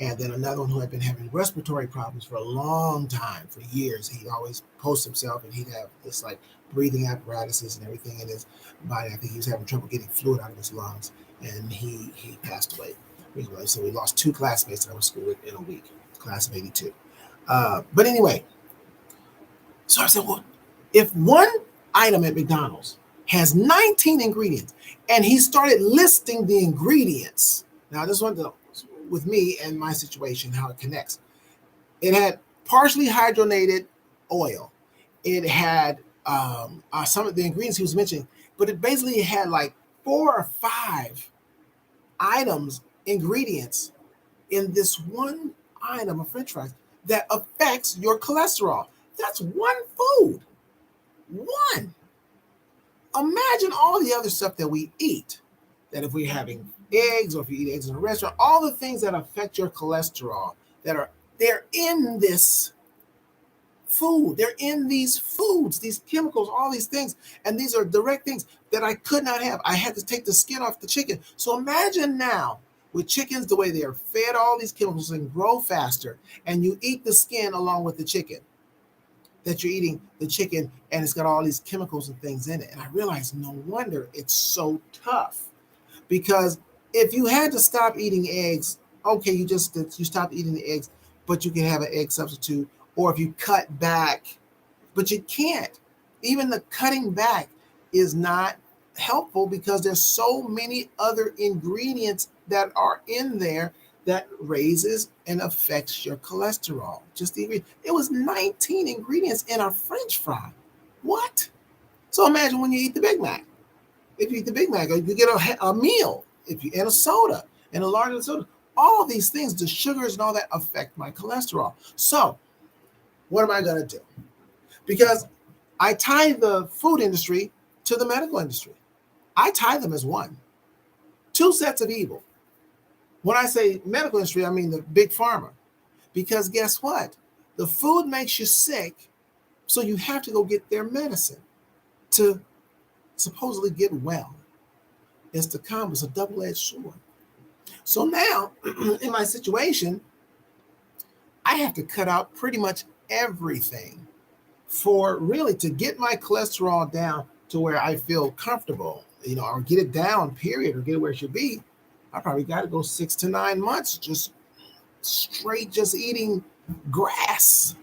B: And then another one who had been having respiratory problems for a long time, for years. He'd always post himself, and he'd have this like breathing apparatuses and everything in his body. I think he was having trouble getting fluid out of his lungs, and he passed away. So we lost 2 classmates that I was school with in a week, class of 82. But anyway, so I said, well, if one item at McDonald's has 19 ingredients, and he started listing the ingredients. Now, this one, with me and my situation, how it connects. It had partially hydrogenated oil. It had some of the ingredients he was mentioning, but it basically had like 4 or 5 ingredients in this one item of French fries that affects your cholesterol. That's one food. One. Imagine all the other stuff that we eat, that if we're having eggs, or if you eat eggs in a restaurant, all the things that affect your cholesterol they're in this food. They're in these foods, these chemicals, all these things. And these are direct things that I could not have. I had to take the skin off the chicken. So imagine now with chickens, the way they are fed all these chemicals and grow faster, and you eat the skin along with the chicken, that you're eating the chicken and it's got all these chemicals and things in it. And I realized no wonder it's so tough, because if you had to stop eating eggs, okay, you stop eating the eggs, but you can have an egg substitute, or if you cut back, but you can't. Even the cutting back is not helpful, because there's so many other ingredients that are in there that raises and affects your cholesterol. Just the ingredient. It was 19 ingredients in a French fry. What? So imagine when you eat the Big Mac. If you eat the Big Mac, you get a meal, and a soda, and a larger soda. All these things, the sugars and all that, affect my cholesterol. So what am I going to do? Because I tie the food industry to the medical industry. I tie them as one. 2 sets of evil. When I say medical industry, I mean the big pharma. Because guess what? The food makes you sick, so you have to go get their medicine to supposedly get well. It's the combo. It's a double-edged sword. So now, in my situation, I have to cut out pretty much everything to get my cholesterol down to where I feel comfortable, or get it down, period, or get it where it should be. I probably got to go 6 to 9 months just eating grass,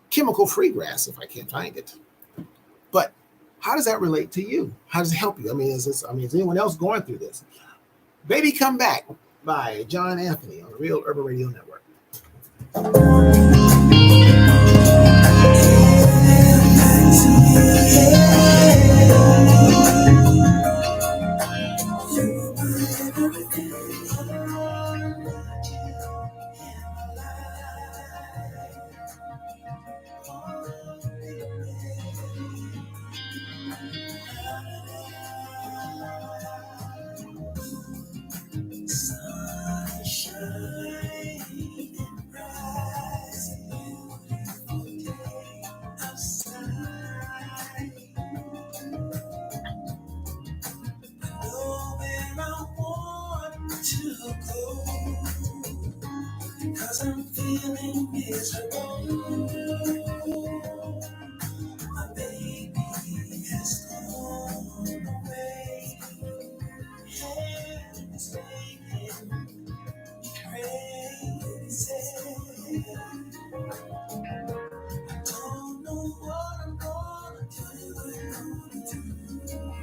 B: chemical-free grass if I can't find it. But how does that relate to you? How does it help you? Is anyone else going through this? Baby Come Back by John Anthony on the Real Urban Radio Network.
C: My baby has gone away. And it's making me crazy. I don't know what I'm gonna do.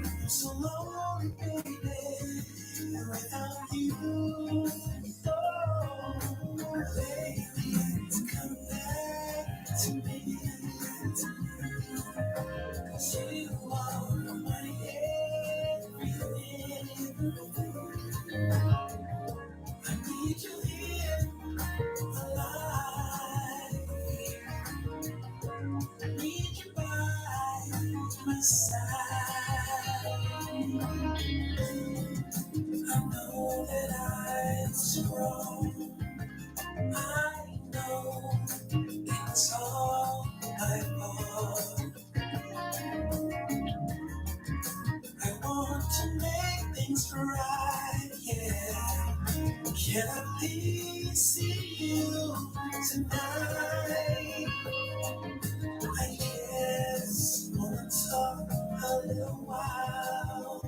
C: I'm so lonely, baby. And without you, oh, baby, to come back to me. 'Cause you are my everything. I need you here, alive. I need you by my side. I know that I'm wrong. I know it's all my fault. I want to make things right, yeah. Can I please see you tonight? I just wanna talk a little while.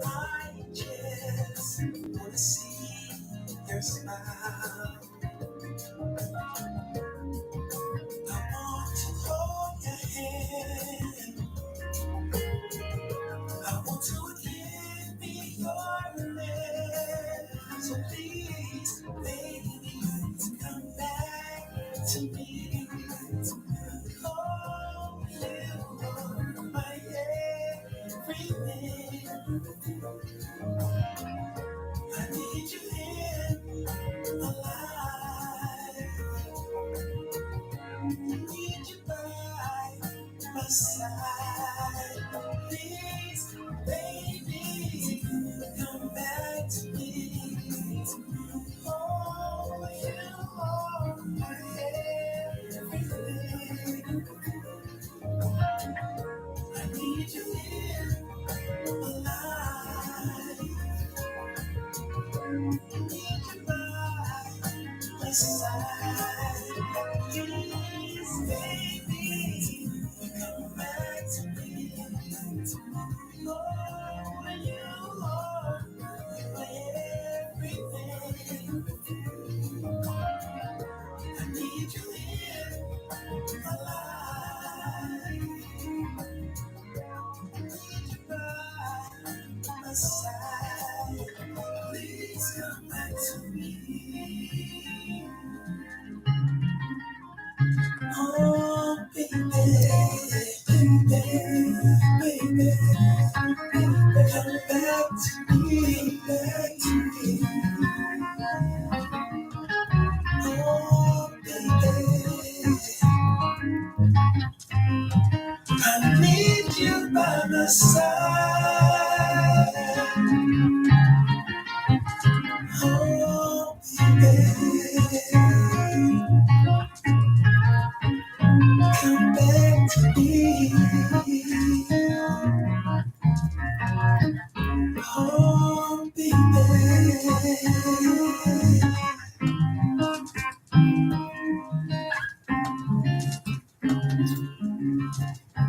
C: I just wanna see your smile. I want to hold your hand. I want to give me your land. So please, baby, come back to me. Oh, you are my everything. I need you here, alive. I need you by my side. Please, baby, come back to me. Oh, you are my everything. I need you here, alive. I need you by my side. Please, baby, come back to me. Oh, you are my everything. I need you here, alive. I need you by my side. Please come back to me. Oh, baby, baby, baby, baby, come back to me, back to me. Oh, baby, I need you by my side. Oh, baby, come back to me. Oh, baby.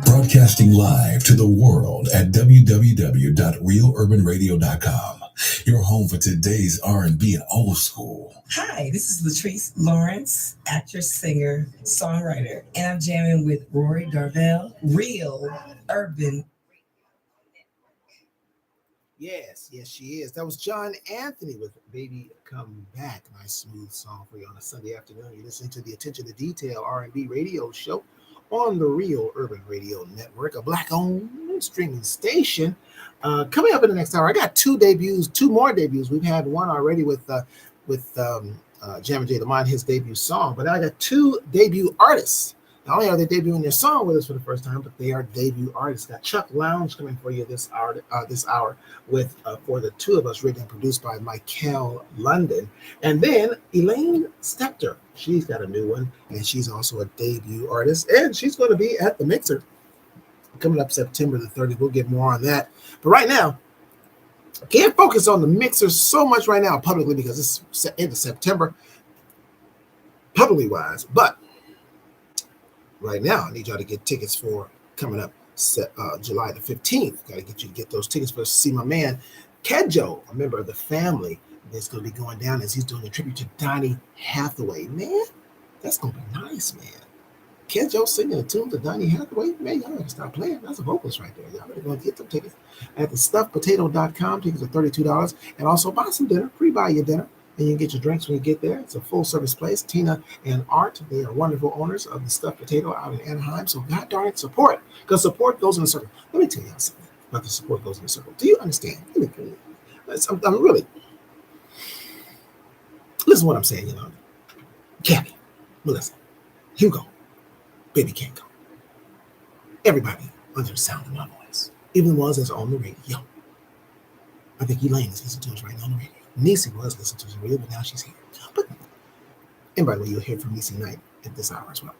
E: Broadcasting live to the world at www.realurbanradio.com. Your home for today's R&B and old school.
J: Hi, this is Latrice Lawrence, actress, singer, songwriter, and I'm jamming with Rory Darvell, Real Urban.
B: Yes, she is. That was John Anthony with Baby Come Back. Nice smooth song for you on a Sunday afternoon. You're listening to the Attention to Detail R&B radio show on the Real Urban Radio Network, a Black-owned streaming station. Coming up in the next hour, I got two more debuts. We've had one already with Jammin' J. Lamont, his debut song, but I got two debut artists. Not only are they debuting their song with us for the first time, but they are debut artists. Got Chuck Lounge coming for you this hour with For the Two of Us, written and produced by Michael London. And then Elaine Stepter, she's got a new one, and she's also a debut artist, and she's going to be at the Mixer coming up September the 30th. We'll get more on that. But right now, I can't focus on the Mixer so much right now publicly because it's end of September, publicly wise, but right now. I need y'all to get tickets for coming up July the 15th. Got to get you to get those tickets for see my man Kedjo, a member of the family that's going to be going down as he's doing a tribute to Donny Hathaway. Man, that's going to be nice, man. Kedjo singing a tune to Donny Hathaway. Man, y'all gotta stop playing. That's a vocalist right there. Y'all better go get them tickets at thestuffedpotato.com. Tickets are $32. And also buy some dinner. Pre-buy your dinner. And you can get your drinks when you get there. It's a full-service place. Tina and Art, they are wonderful owners of the Stuffed Potato out in Anaheim. So God darn it, support. Because support goes in a circle. Let me tell you something about the support goes in a circle. Do you understand? I'm really... Listen to what I'm saying, you know. Kathy, Melissa, Hugo, Baby Kango. Everybody under the sound of my voice. Even the ones that's on the radio. I think Elaine is listening to us right now on the radio. Niecy was listening to us on the radio, but now she's here. But, and by the way, you'll hear from Niecy Knight at this hour as well.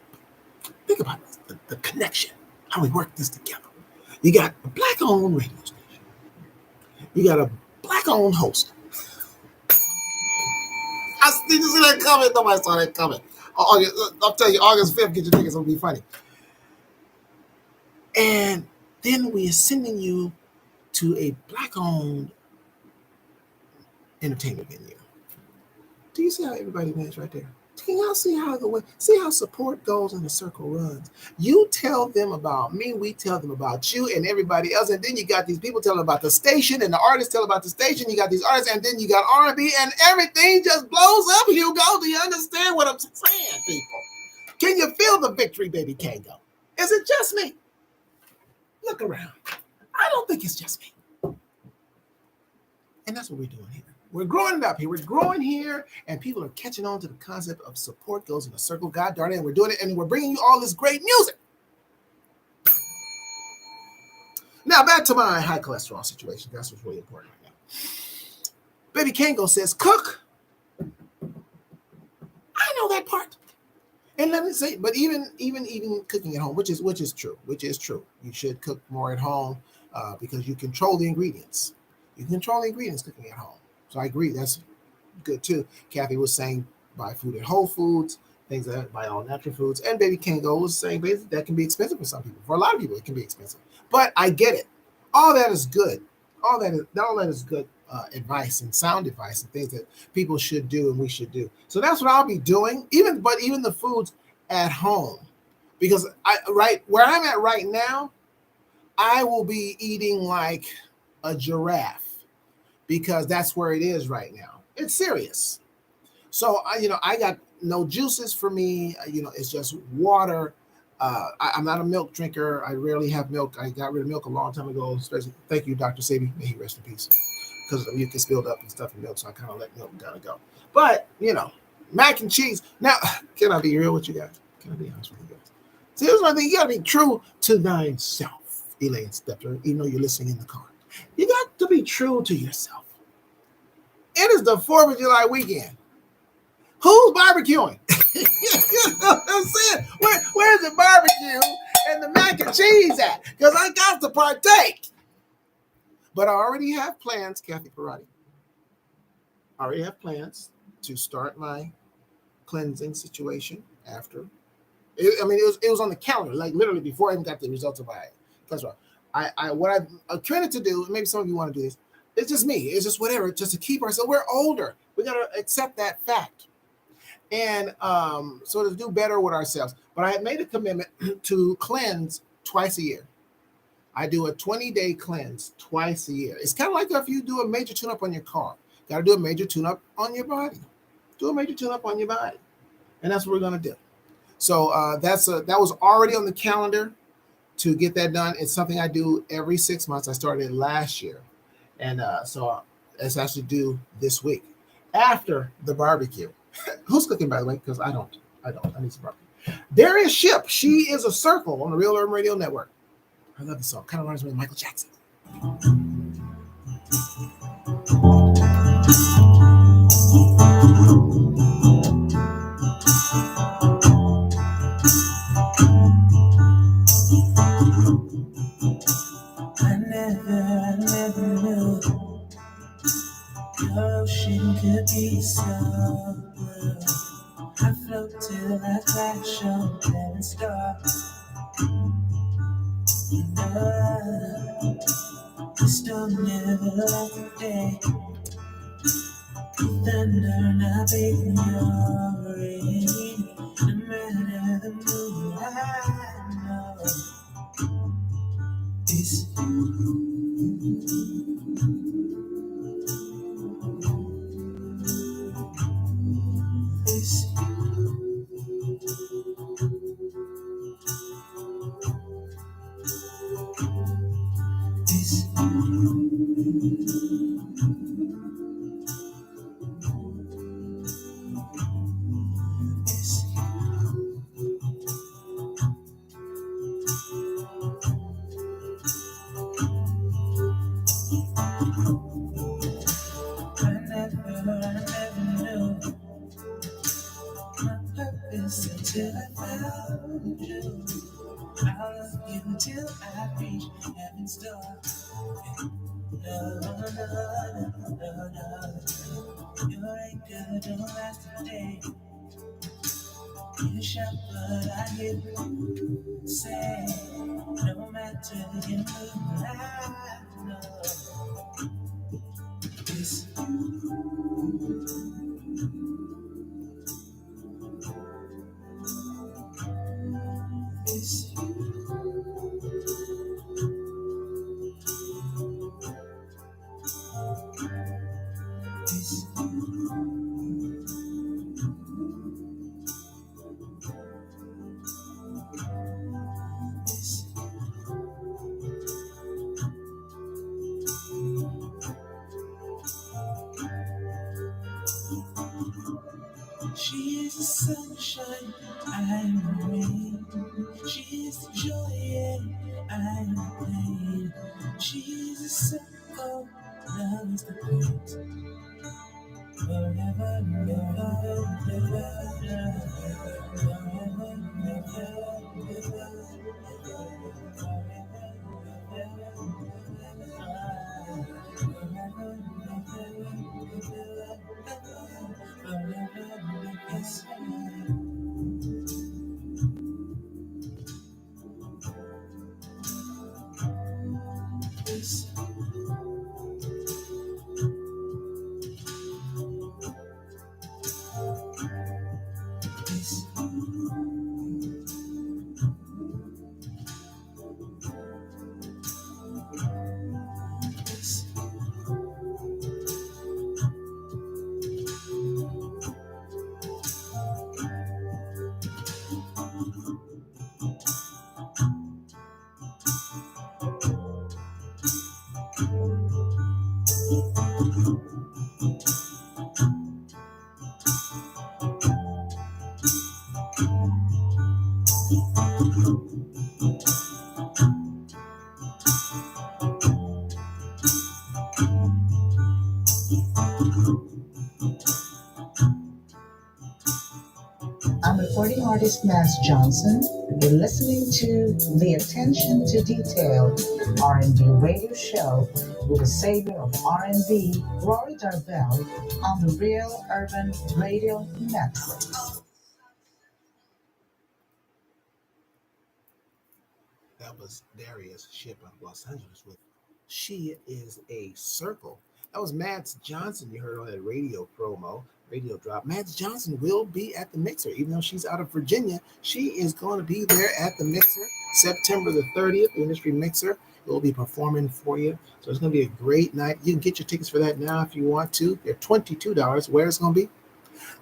B: Think about this, the connection, how we work this together. You got a black-owned radio station. You got a black-owned host. Did you see that comment? Nobody saw that comment. I'll tell you, August 5th, get your tickets, it'll be funny. And then we are sending you to a black-owned entertainment venue. Do you see how everybody wins right there? Can y'all see how support goes and the circle runs? You tell them about me, we tell them about you and everybody else, and then you got these people telling about the station, and the artists tell about the station. You got these artists, and then you got R&B, and everything just blows up. Hugo, do you understand what I'm saying, people? Can you feel the victory, Baby Kango? Is it just me? Look around. I don't think it's just me. And that's what we're doing here. We're growing it up here. We're growing here, and people are catching on to the concept of support goes in a circle. God darn it, and we're doing it, and we're bringing you all this great music. Now, back to my high cholesterol situation. That's what's really important right now. Baby Kango says, cook. I know that part. And let me say, but even cooking at home, which is true. You should cook more at home because you control the ingredients. You control the ingredients cooking at home. So I agree, that's good too. Kathy was saying buy food at Whole Foods, things like that, buy all natural foods. And Baby Kango was saying basically that can be expensive for some people. For a lot of people, it can be expensive. But I get it. All that is good. All that is good advice and sound advice and things that people should do and we should do. So that's what I'll be doing. Even the foods at home, because right where I'm at right now, I will be eating like a giraffe. Because that's where it is right now. It's serious. So, I got no juices for me. It's just water. I'm not a milk drinker. I rarely have milk. I got rid of milk a long time ago. Especially, thank you, Dr. Sabi. May he rest in peace. Because the mucus build up and stuff in milk, so I kind of let milk kind of go. But, mac and cheese. Now, can I be real with you guys? Can I be honest with you guys? See, here's one thing. You got to be true to thyself, Elaine Stepler, even though you're listening in the car. You got to be true to yourself. It is the 4th of July weekend. Who's barbecuing? You know what I'm saying? Where's the barbecue and the mac and cheese at? Because I got to partake. But I already have plans, Kathy Parati. I already have plans to start my cleansing situation after. It was on the calendar, like literally before I even got the results of my cholesterol. What I've committed to do, maybe some of you want to do this, it's just me. It's just whatever, just to keep ourselves. We're older. We got to accept that fact. And so to do better with ourselves. But I had made a commitment to cleanse twice a year. I do a 20-day cleanse twice a year. It's kind of like if you do a major tune-up on your car. Got to do a major tune-up on your body. Do a major tune-up on your body. And that's what we're going to do. So that was already on the calendar to get that done. It's something I do every 6 months. I started last year. And so it's actually due this week after the barbecue. Who's cooking, by the way? Because I don't. I need some barbecue. Darius Ship. She is a circle on the Real Urban Radio Network. I love this song. Kind of reminds me of Michael Jackson.
G: I never knew the ocean could be so blue. I float till I crash on heaven's star. The storm never lasts a day. Thunder not bathing your rain. No matter the mood, I know it's I never knew my purpose until I found you. I'll love you till I reach heaven's door. No, no, no, no, no. Your anger don't last a day. You shout, but I hear you say, no matter your mood, I know it's it's it's she is the sunshine, I'm the rain. She is the joy, and I'm the pain. She is the circle, love is the point. Forever, never, never,
A: I'm recording artist Mass Johnson. You're listening to the Attention to Detail R&B radio show with the savior of R&B, Rory Darvell, on the Real Urban Radio Network.
B: That was Darius Ship of Los Angeles with She Is a Circle. That was Mads Johnson you heard on that radio promo, radio drop. Mads Johnson will be at the Mixer. Even though she's out of Virginia, she is going to be there at the Mixer September the 30th, the Industry Mixer. It will be performing for you. So it's going to be a great night. You can get your tickets for that now if you want to. They're $22. Where it's going to be?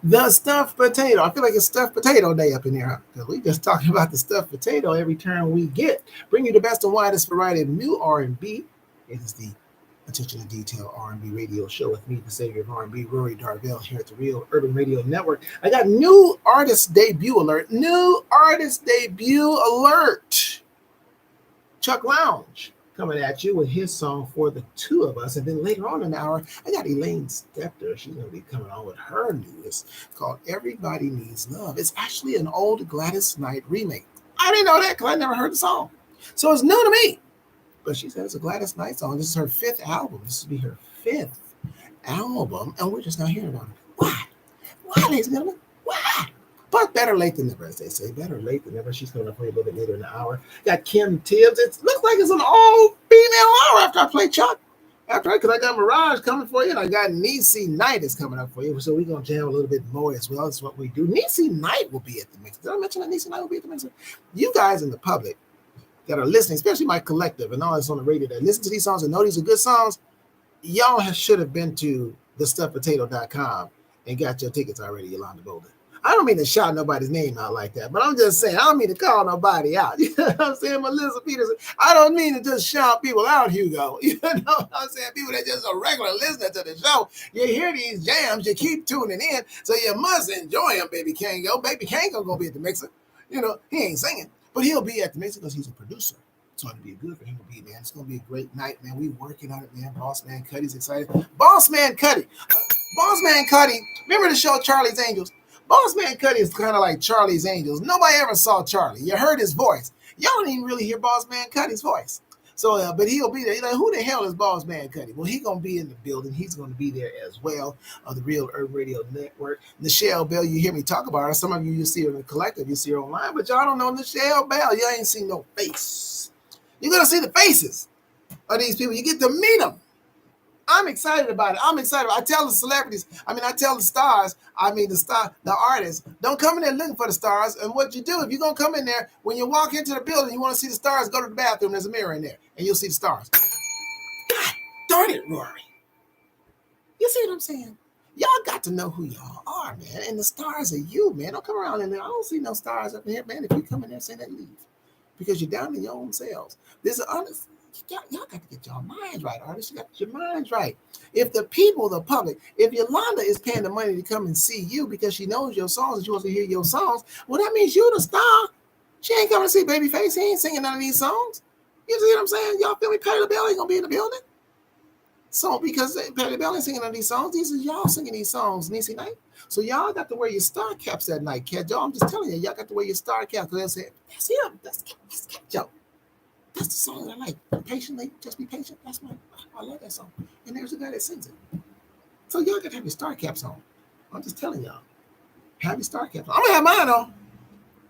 B: The Stuffed Potato. I feel like it's Stuffed Potato Day up in here, because we just talking about the stuffed potato every turn we get. Bring you the best and widest variety of new R&B. It is the Attention to Detail R&B radio show with me, the savior of R&B, Rory Darvell, here at the Real Urban Radio Network. I got new artist debut alert. New artist debut alert. Chuck Lounge coming at you with his song For the Two of Us. And then later on in the hour, I got Elaine Stepter. She's going to be coming on with her newest called Everybody Needs Love. It's actually an old Gladys Knight remake. I didn't know that because I never heard the song. So it's new to me. But she said it's a Gladys Knight song. This is her 5th album. This will be her 5th album. And we're just not hearing about it. Why? Why, ladies and gentlemen? Why? But better late than never, as they say. Better late than never. She's coming up for you a little bit later in the hour. Got Kim Tibbs. It looks like it's an all-female hour after I play Chuck. After because I got Mirage coming for you, and I got Niecy Knight is coming up for you. So we're going to jam a little bit more as well. That's what we do. Niecy Knight will be at the mix. Did I mention that Niecy Knight will be at the mix? You guys in the public that are listening, especially my collective and all that's on the radio that listen to these songs and know these are good songs, y'all should have been to thestuffedpotato.com and got your tickets already, Yolanda Bolden. I don't mean to shout nobody's name out like that, but I'm just saying, I don't mean to call nobody out. You know what I'm saying? Melissa Peterson. I don't mean to just shout people out, Hugo. You know what I'm saying? People that just a regular listener to the show. You hear these jams, you keep tuning in, so you must enjoy them, Baby Kango. Baby Kango gonna be at the mixer. You know, he ain't singing, but he'll be at the mixer because he's a producer. So it'll be good for him to be there. It's gonna be a great night, man. We working on it, man. Boss Man Cuddy's excited. Boss Man Cuddy. Boss Man Cuddy. Remember the show Charlie's Angels? Boss Man Cuddy is kind of like Charlie's Angels. Nobody ever saw Charlie. You heard his voice. Y'all don't even really hear Boss Man Cuddy's voice. So, but he'll be there. You're like, who the hell is Boss Man Cuddy? Well, he's going to be in the building. He's going to be there as well on the Real Urban Radio Network. Nichelle Bell, you hear me talk about her. Some of you see her in the collective. You see her online, but y'all don't know Nichelle Bell. You ain't seen no face. You're going to see the faces of these people. You get to meet them. I'm excited about it. I'm excited. I tell the celebrities, I tell the stars, the artists, don't come in there looking for the stars. And what you do, if you're going to come in there, when you walk into the building, you want to see the stars, go to the bathroom, there's a mirror in there, and you'll see the stars. God darn it, Rory. You see what I'm saying? Y'all got to know who y'all are, man. And the stars are you, man. Don't come around in there. I don't see no stars up in here, man. If you come in there, say that, leave. Because you're down in your own selves. There's an honest. Y'all got to get your minds right, artists. You got your minds right. If the people, the public, if Yolanda is paying the money to come and see you because she knows your songs and she wants to hear your songs, well, that means you the star. She ain't coming to see Babyface. He ain't singing none of these songs. You see what I'm saying? Y'all feel me? Patti LaBelle ain't going to be in the building. So because Patti LaBelle ain't singing none of these songs, these are y'all singing these songs, Niecy Knight. So y'all got to wear your star caps that night, Kedjo. I'm just telling you, y'all got to wear your star caps because they'll say, that's him. That's Kedjo. That's the song that I like. Patiently, just be patient. I love that song. And there's a guy that sings it. So y'all got to have your star caps on. I'm just telling y'all. Have your star caps on. I'm going to have mine on.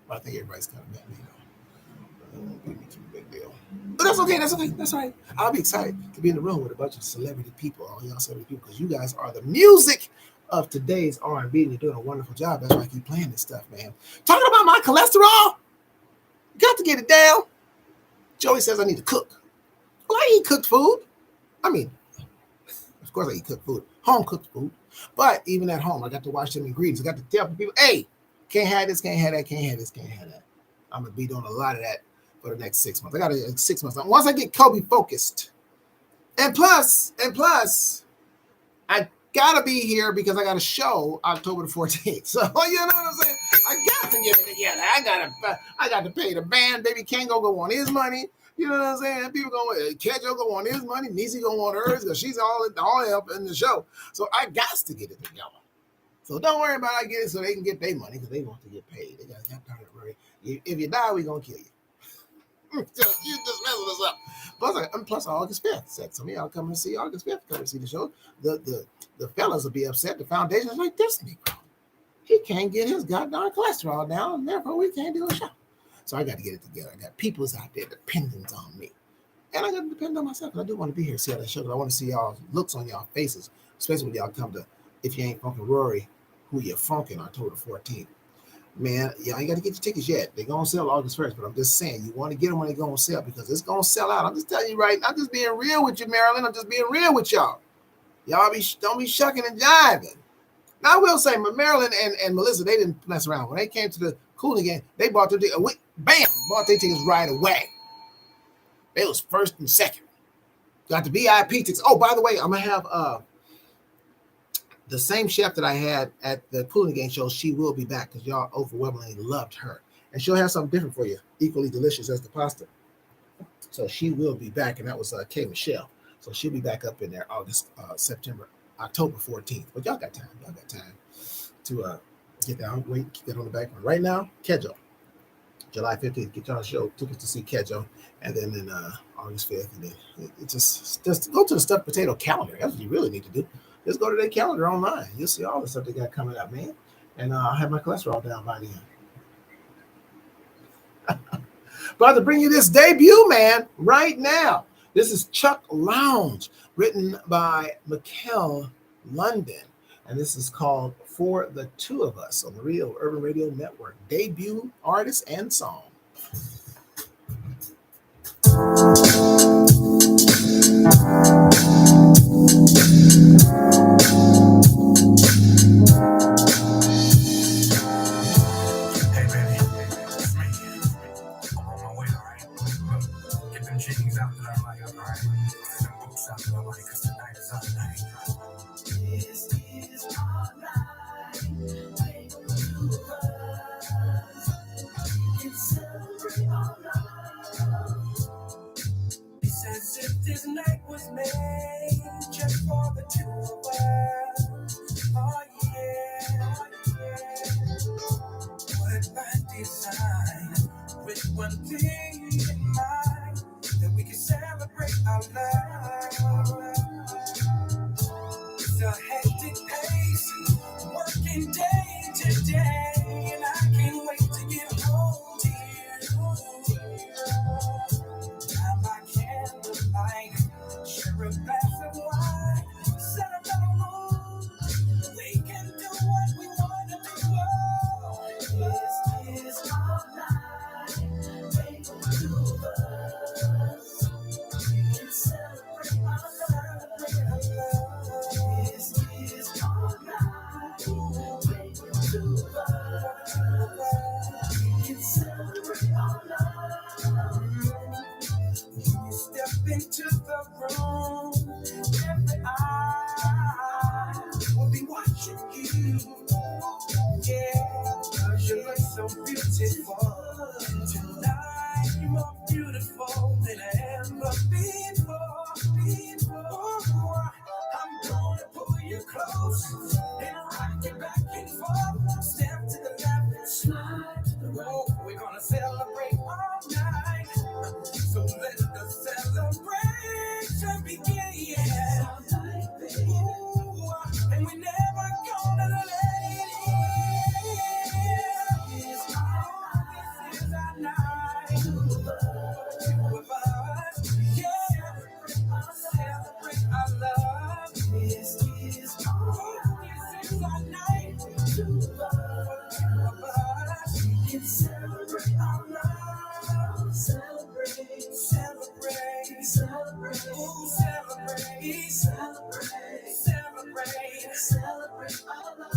B: But I think everybody's kind of mad at me, though. It won't be too big deal. But that's okay. That's okay. That's all right. I'll be excited to be in the room with a bunch of celebrity people, all y'all celebrity people, because you guys are the music of today's R&B, and you're doing a wonderful job. That's why I keep playing this stuff, man. Talking about my cholesterol, you got to get it down. Joey says I need to cook. Well, I eat cooked food. Of course I eat cooked food, home cooked food. But even at home, I got to watch them ingredients. I got to tell people, hey, can't have this, can't have that, can't have this, can't have that. I'm going to be doing a lot of that for the next 6 months. I got 6 months. Once I get Kobe focused. And plus, I got to be here because I got a show October the 14th. So, you know what I'm saying? I got to get it together. I got to pay the band. Baby Kango go want his money. You know what I'm saying? People going, Kedjo go want his money. Niecy go want hers because she's all help in the show. So I got to get it together. So don't worry about it. I get it so they can get their money because they want to get paid. They got to worry. If you die, we're going to kill you. You just messing us up. Plus August 5th. Some of y'all coming to see August 5th. Come to see the show. The fellas will be upset. The foundation is like, this Negro. He can't get his goddamn cholesterol down, and therefore we can't do a show. So I got to get it together. I got people's out there depending on me. And I got to depend on myself. I do want to be here to see how that show. I want to see y'all looks on y'all faces, especially when y'all come to If You Ain't Funkin' Rory, Who You Funkin' October 14th. Man, y'all ain't got to get your tickets yet. They're going to sell August 1st, but I'm just saying, you want to get them when they're going to sell because it's going to sell out. I'm just telling you right now. I'm just being real with you, Marilyn. I'm just being real with y'all. Y'all don't be shucking and jiving. Now, I will say, Marilyn and Melissa, they didn't mess around. When they came to the Cooling game, they bought their tickets. Bought their tickets right away. They was first and second. Got the VIP tickets. Oh, by the way, I'm going to have the same chef that I had at the Cooling Game show. She will be back because y'all overwhelmingly loved her. And she'll have something different for you, equally delicious as the pasta. So she will be back, and that was Kay Michelle. So she'll be back up in there October 14th. But y'all got time. Y'all got time to get that. Keep that on the back. Right now, Kedjo. July 15th, get y'all show tickets to see Kedjo. And then in August 5th, and then it just go to the Stuffed Potato calendar. That's what you really need to do. Just go to their calendar online. You'll see all the stuff they got coming up, man. and I'll have my cholesterol down by then. About to bring you this debut, man, right now. This is Chuck Lounge, written by Mikkel London, and this is called For the Two of Us on the Real Urban Radio Network. Debut artist and song.
C: This night was made just for the two of us. Oh yeah, what by design, with one thing in mind, that we can celebrate our love. It's a hectic pace, working day to day, and I can't wait to get home to you. By my candlelight, share a glass of wine, sentimental mood. We can do what we want to do. This is our night, take the two of us. We can celebrate our love. This is our night, take the two of us. We can celebrate our love. When you step into the room, every eye will be watching you. Yeah, 'cause you look so beautiful. Tonight you're more beautiful than ever before. I'm gonna pull you close and rock you back and forth. Step to the left, slide to the right. We're gonna celebrate all night. So let the celebration begin. Ooh, and we're never gonna let it end. This is our night. Two of us, yeah. Celebrate our love. This is our night. Two of us, we can celebrate our love. Celebrate, ooh, celebrate our love.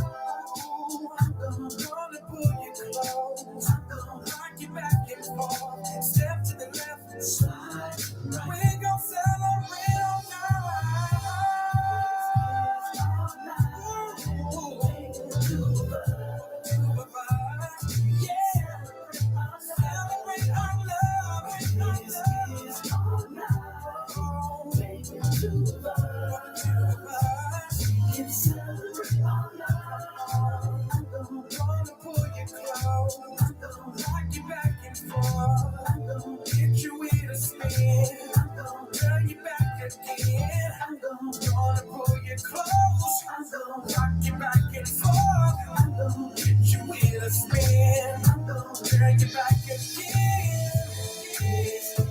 C: I'm gonna pull you close. I'm gonna rock you back and forth. Step to the left and slide. We're gonna celebrate all night. Ooh, two of us, yeah. Celebrate our love. This is all night. Take it to us. We can celebrate our love. I'm gonna pull you close. I'm gonna rock you back and forth. I'm gonna get you with a spin. I'm gonna turn you back again. I'm gonna pull you close. I'm gonna rock you back and forth. I'm gonna get you with a spin. I'm gonna turn you back again. This is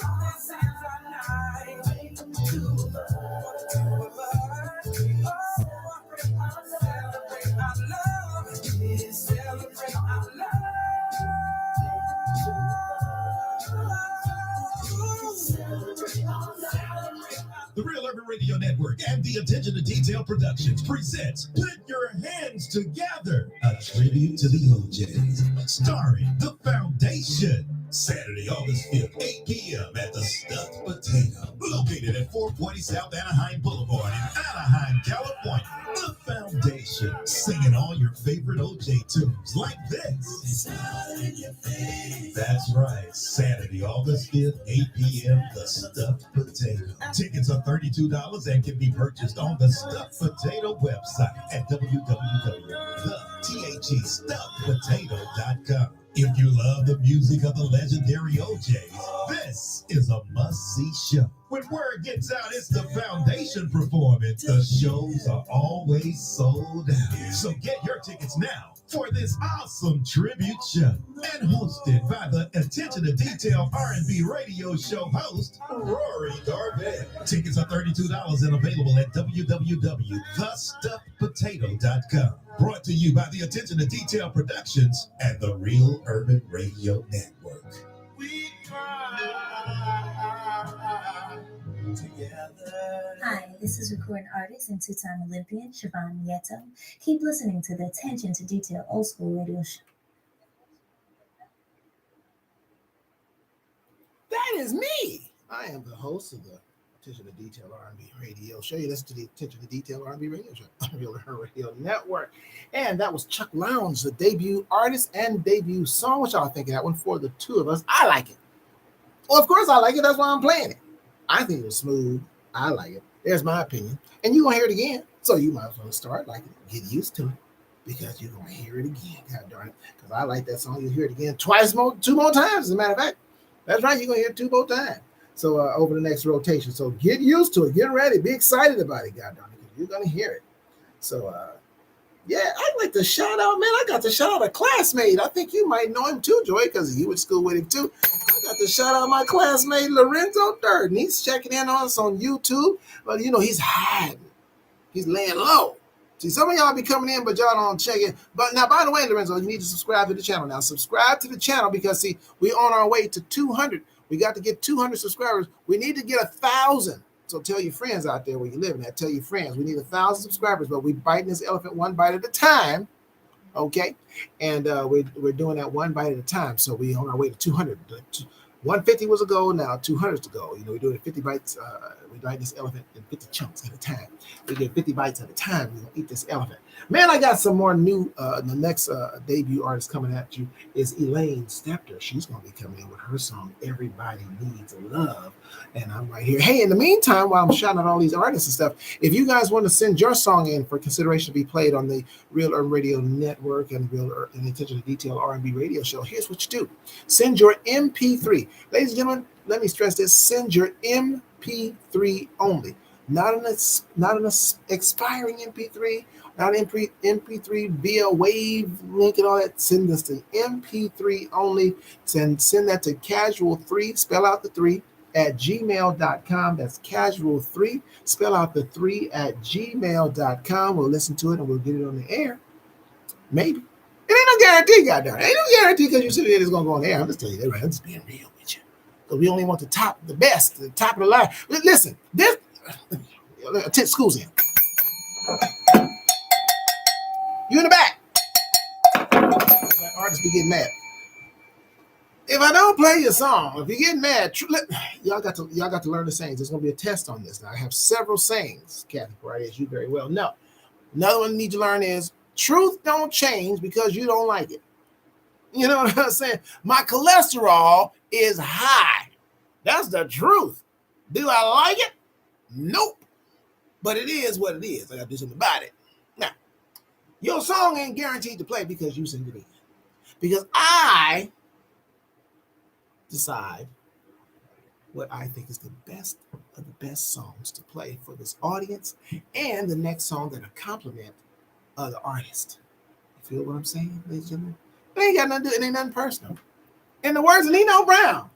C: our night. Two of us. Oh, celebrate our love. Celebrate our love. Celebrate our love.
K: The Real Urban Radio Network and the Attention to Detail Productions presents Put Your Hands Together, a tribute to the OJs, starring The Foundation. Saturday, August 5th, 8 p.m. at the Stuffed Potato, located at 420 South Anaheim Boulevard in Anaheim, California. The Foundation, singing all your favorite OJ tunes like this. That's right, Saturday, August 5th, 8 p.m., the Stuffed Potato. Tickets are $32 and can be purchased on the Stuffed Potato website at www.thestuffedpotato.com. If you love the music of the legendary OJs, this is a must-see show. When word gets out it's the Foundation performance, the shows are always sold out. So get your tickets now for this awesome tribute show. And hosted by the Attention to Detail R&B radio show host, Rory Darvell. Tickets are $32 and available at www.thestuffedpotato.com. Brought to you by the Attention to Detail Productions and the Real Urban Radio Network.
C: We cry together.
L: Hi, this is recording artist and two-time Olympian Siobhan Nieto. Keep listening to the Attention to Detail Old School Radio Show.
B: That is me. I am the host of the Attention to Detail R&B Radio Show. You listen to the Attention to Detail R&B Radio Show on Real Urban Radio Network. And that was Chuck Lounge, the debut artist and debut song. What y'all think of that one for the two of us? I like it. Well, of course I like it. That's why I'm playing it. I think it was smooth. I like it. There's my opinion. And you're going to hear it again. So you might as well start liking it. Get used to it because you're going to hear it again. God darn it. Because I like that song. You'll hear it again two more times, as a matter of fact. That's right. You're going to hear it 2 more times. So over the next rotation. So get used to it. Get ready. Be excited about it, God darn it. You're going to hear it. So, yeah, I'd like to shout out, man. I got to shout out a classmate. I think you might know him too, Joy, because you went to school with him too. I got to shout out my classmate, Lorenzo Durden. He's checking in on us on YouTube. But, you know, he's hiding. He's laying low. See, some of y'all be coming in, but y'all don't check in. But now, by the way, Lorenzo, you need to subscribe to the channel. Now, subscribe to the channel because, see, we're on our way to 200. We got to get 200 subscribers. We need to get 1,000. So tell your friends out there where you're living at. Tell your friends. We need 1,000 subscribers, but we're biting this elephant one bite at a time. Okay? And we're doing that one bite at a time. So we're on our way to 200. 150 was a goal. Now 200 is the goal. You know, we're doing 50 bites. We bite this elephant in 50 chunks at a time. We get 50 bites at a time. We're going to eat this elephant. Man, I got some more new. The next debut artist coming at you is Elaine Stepter. She's going to be coming in with her song, Everybody Needs Love. And I'm right here. Hey, in the meantime, while I'm shouting out all these artists and stuff, if you guys want to send your song in for consideration to be played on the Real Urban Radio Network and and Attention to Detail R&B Radio Show, here's what you do. Send your MP3. Ladies and gentlemen, let me stress this. Send your MP3 only. Not an expiring MP3, not MP3 via wave link and all that. Send this to MP3 only. Send that to casual3, spell out the 3, at gmail.com. That's casual3, spell out the 3 at gmail.com. We'll listen to it and we'll get it on the air. Maybe. It ain't no guarantee, goddamn. Ain't no guarantee because you said it is going to go on the air. I'm just telling you that right. I'm just being real with you. Because we only want the top, the best, the top of the line. Listen, this school's in. You in the back. Artists be getting mad. If I don't play your song, if you're getting mad, y'all got to learn the sayings. There's going to be a test on this. Now I have several sayings, Kathy, right, as you very well know. Another one you need to learn is truth don't change because you don't like it. You know what I'm saying? My cholesterol is high. That's the truth. Do I like it? Nope. But it is what it is. I got to do something about it. Now, your song ain't guaranteed to play because you send it in. Because I decide what I think is the best of the best songs to play for this audience and the next song that will complement the artist. You feel what I'm saying, ladies and gentlemen? It ain't got nothing to do, it ain't nothing personal. In the words of Nino Brown,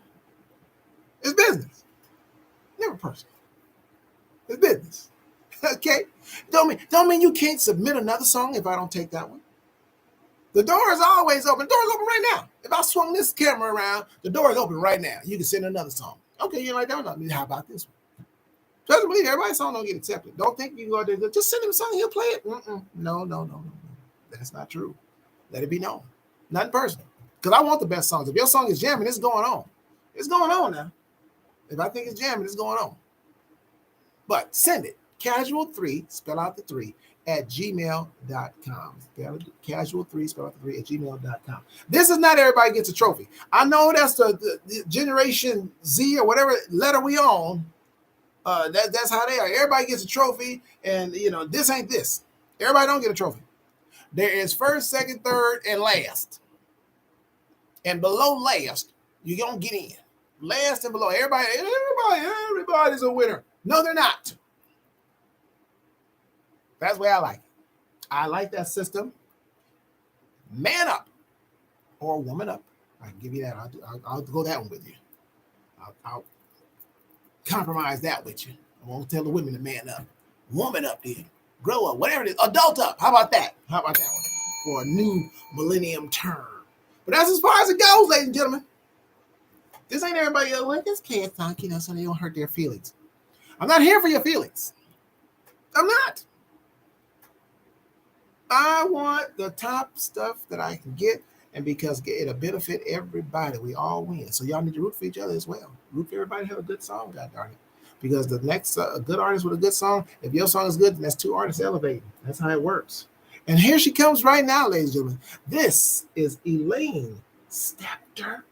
B: it's business. Never personal. It's business. Okay? Don't mean you can't submit another song if I don't take that one. The door is always open. The door is open right now. If I swung this camera around, the door is open right now. You can send another song. Okay, you like that one? I mean, how about this one? Trust and believe, everybody's song don't get accepted. Don't think you go there, just send him a song, he'll play it. No. That's not true. Let it be known. Nothing personal. Because I want the best songs. If your song is jamming, it's going on. It's going on now. If I think it's jamming, it's going on. But send it. Casual3, spell out the 3, at gmail.com. Casual3, spell out the 3 at gmail.com. This is not everybody gets a trophy. I know that's the Generation Z or whatever letter we on. That's how they are. Everybody gets a trophy, and this ain't this. Everybody don't get a trophy. There is first, second, third, and last. and below last, you're gonna get in. Last and below, everybody's a winner. No, they're not. That's the way I like it. I like that system. Man up or woman up. I can give you that. I'll go that one with you. I'll compromise that with you. I won't tell the women to man up. Woman up, then. Grow up, whatever it is. Adult up. How about that? How about that one? For a new millennium term. But that's as far as it goes, ladies and gentlemen. This ain't everybody else. Like, this can't talk, so they don't hurt their feelings. I'm not here for your feelings. I'm not. I want the top stuff that I can get, and because it'll benefit everybody. We all win. So y'all need to root for each other as well. Root for everybody to have a good song, God darn it. Because the next a good artist with a good song, if your song is good, then that's two artists elevating. That's how it works. And here she comes right now, ladies and gentlemen. This is Elaine Stepter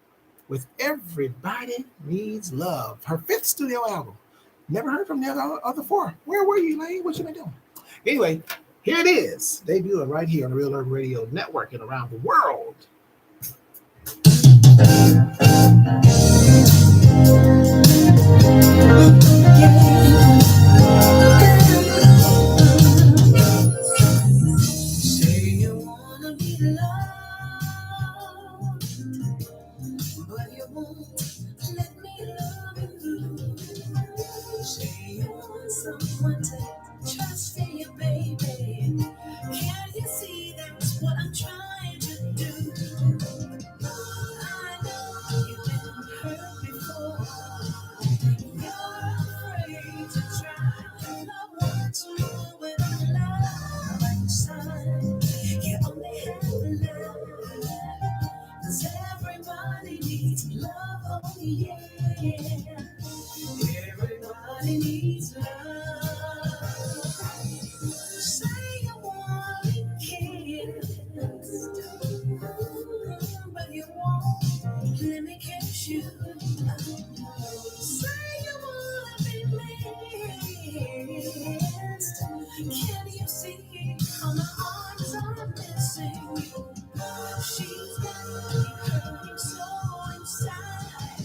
B: with Everybody Needs Love, her 5th studio album. Never heard from the other 4. Where were you, Elaine? What you been doing? Anyway, here it is, debuting right here on the Real Urban Radio Network and around the world.
G: Say you wanna be loved, but you won't let me love you. Say you want someone to trust in you, baby. Can't you see that's what I'm trying to do? I know you've been hurt before. You're afraid to try. Love wants more when I'm love by your side. You only have love, 'cause everybody needs love, oh yeah. Everybody needs love. Say you want to kiss, but you won't let me kiss you. Say you wanna be missed. Can you see how my arms are missing you? She's got me hurting so inside.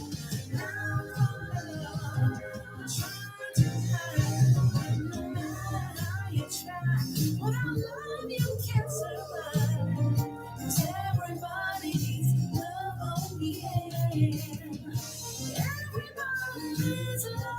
G: Now I'm trying to hide, but no matter how you try, without love you can't survive. 'Cause everybody needs love, oh yeah. Everybody needs love.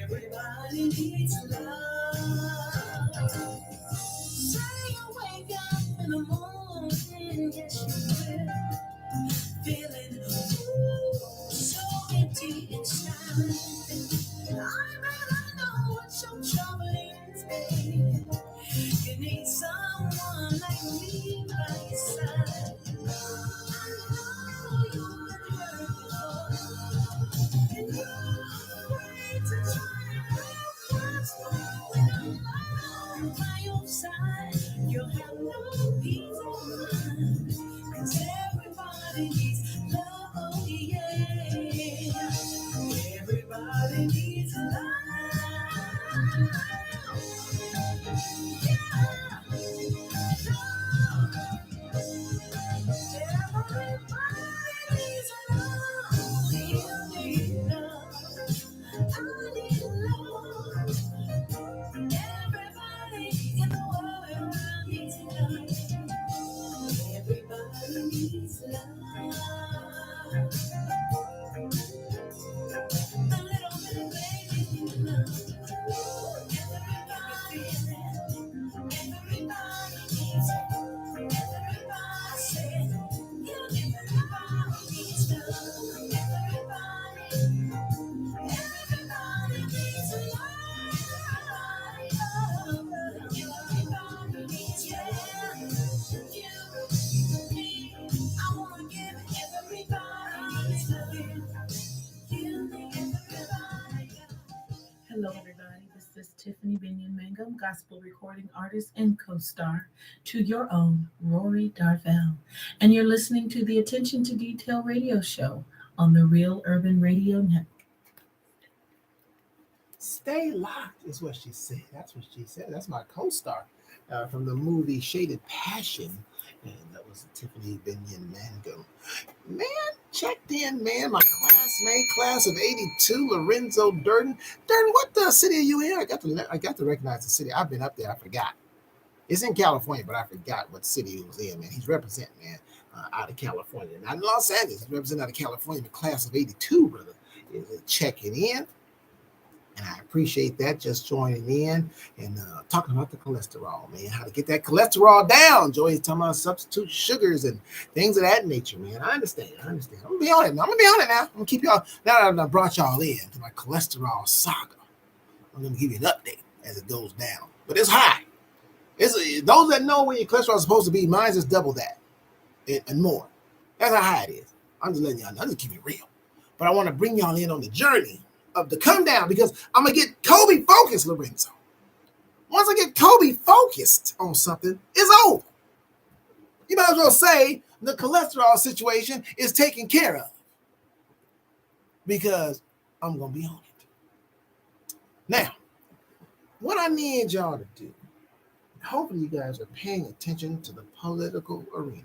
G: Everybody needs love. Say you wake up in the morning, yes you will, feeling so empty inside. I better know what your trouble is, baby. You need someone like me by your side. I know you've been hurt before, and you're afraid to try what's wrong when I'm alone by your side. You'll have no peace of mind, 'cause everybody needs love, oh yeah. Everybody needs love. Everybody in the world needs love.
M: Hello, everybody. This is Tiffany Binion Mangum, gospel recording artist and co star to your own Rory Darvell. And you're listening to the Attention to Detail radio show on the Real Urban Radio Network.
B: Stay locked is what she said. That's what she said. That's my co-star from the movie Shaded Passion. And that was Tiffany Binion Mangum. Man, checked in, man. My classmate, class of 82, Lorenzo Durden. Durden, what city are you in? I got to recognize the city. I've been up there. I forgot. It's in California, but I forgot what city he was in, man. He's representing, man, out of California. Not in Los Angeles. He's representing out of California. The class of 82, brother, is checking in. And I appreciate that, just joining in and talking about the cholesterol, man, how to get that cholesterol down. Joey's talking about substitute sugars and things of that nature, man. I understand. I'm going to be on it now. I'm going to keep y'all, now that I've brought y'all in to my cholesterol saga, I'm going to give you an update as it goes down. But it's high. Those that know where your cholesterol is supposed to be, mine's just double that and more. That's how high it is. I'm just letting y'all know. I'm just keeping it real. But I want to bring y'all in on the journey of the come down because I'm going to get Kobe focused, Lorenzo. Once I get Kobe focused on something, it's over. You might as well say the cholesterol situation is taken care of because I'm going to be on it. Now, what I need y'all to do, hopefully you guys are paying attention to the political arena.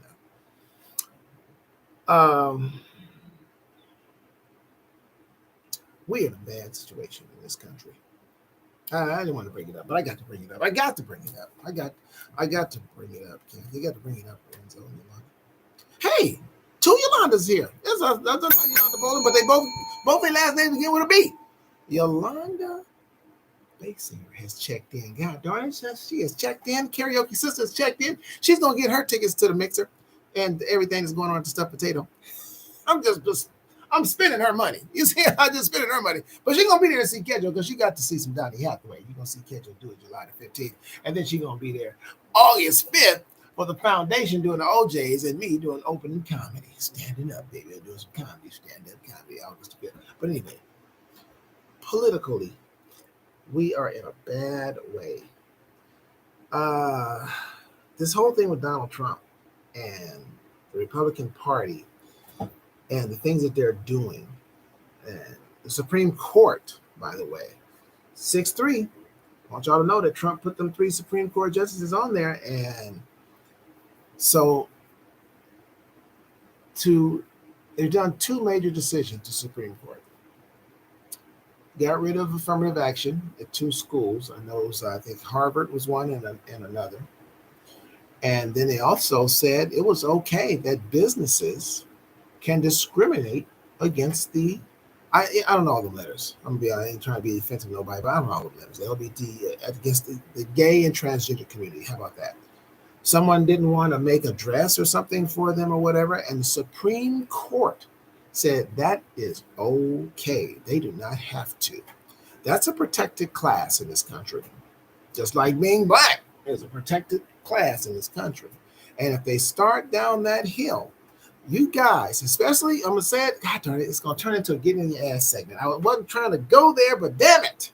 B: We're in a bad situation in this country. I didn't want to bring it up, but I got to bring it up. I got to bring it up. I got to bring it up, Ken. You got to bring it up, Lorenzo. Hey, two Yolandas here. That's not Yolanda Bowling, but they both their last names begin with a B. Yolanda Basinger has checked in. God darn it, she has checked in. Karaoke Sister has checked in. She's gonna get her tickets to the mixer and everything that's going on to Stuffed Potato. I'm spending her money. You see, I'm just spending her money. But she's going to be there to see Kedro because she got to see some Donny Hathaway. You're going to see Kedro do it July the 15th. And then she's going to be there August 5th for the foundation doing the OJs and me doing opening comedy. Standing up, baby. I'm doing some comedy, stand-up comedy August 5th. But anyway, politically, we are in a bad way. This whole thing with Donald Trump and the Republican Party and the things that they're doing. And the Supreme Court, by the way, 6-3. I want y'all to know that Trump put them 3 Supreme Court justices on there. And so they've done 2 major decisions to Supreme Court. Got rid of affirmative action at 2 schools. I think Harvard was one and another. And then they also said it was okay that businesses can discriminate against I don't know all the letters. I ain't trying to be offensive to nobody, but I don't know all the letters. LGBT against the gay and transgender community. How about that? Someone didn't want to make a dress or something for them or whatever, and the Supreme Court said that is okay. They do not have to. That's a protected class in this country. Just like being black is a protected class in this country. And if they start down that hill, you guys, especially, I'm going to say it, God darn it, it's going to turn into a getting in your ass segment. I wasn't trying to go there, but damn it.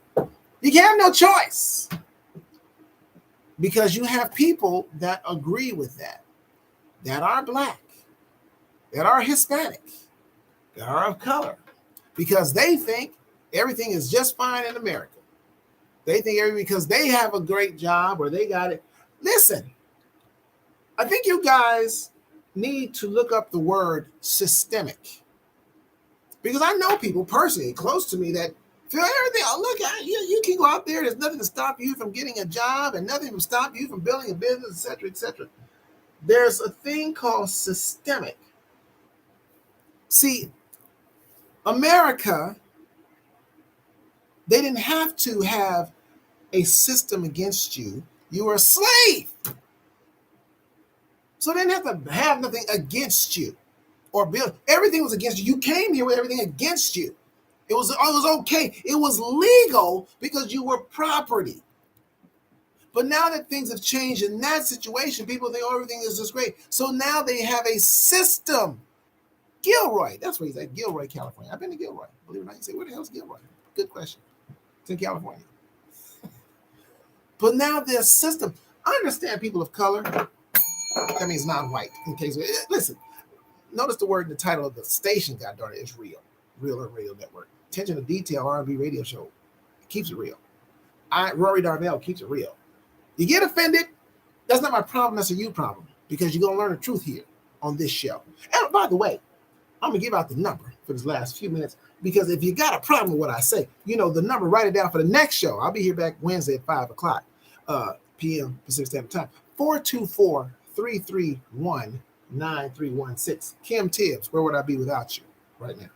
B: You have no choice. Because you have people that agree with that are black, that are Hispanic, that are of color, because they think everything is just fine in America. They think because they have a great job or they got it. Listen, I think you guys need to look up the word systemic, because I know people personally close to me that feel everything. Oh, look, you can go out there. There's nothing to stop you from getting a job and nothing to stop you from building a business, etc., etc. There's a thing called systemic. See, America, they didn't have to have a system against you. You were a slave. So they didn't have to have nothing against you or build. Everything was against you. You came here with everything against you. It was okay. It was legal because you were property. But now that things have changed in that situation, people think everything is just great. So now they have a system. Gilroy, that's where he's at, Gilroy, California. I've been to Gilroy. Believe it or not, you say, where the hell is Gilroy? Good question. It's in California. But now their system, I understand people of color. That means non-white. Okay, so listen, notice the word in the title of the station, God darn it, is real. Real Urban Radio Network. Attention to detail R&B radio show. It keeps it real. Rory Darvell keeps it real. You get offended, that's not my problem, that's a you problem. Because you're going to learn the truth here on this show. And by the way, I'm going to give out the number for this last few minutes. Because if you got a problem with what I say, you know the number, write it down for the next show. I'll be here back Wednesday at 5 o'clock p.m. Pacific Standard Time. 424-331-9316. Kim Tibbs, where would I be without you right now?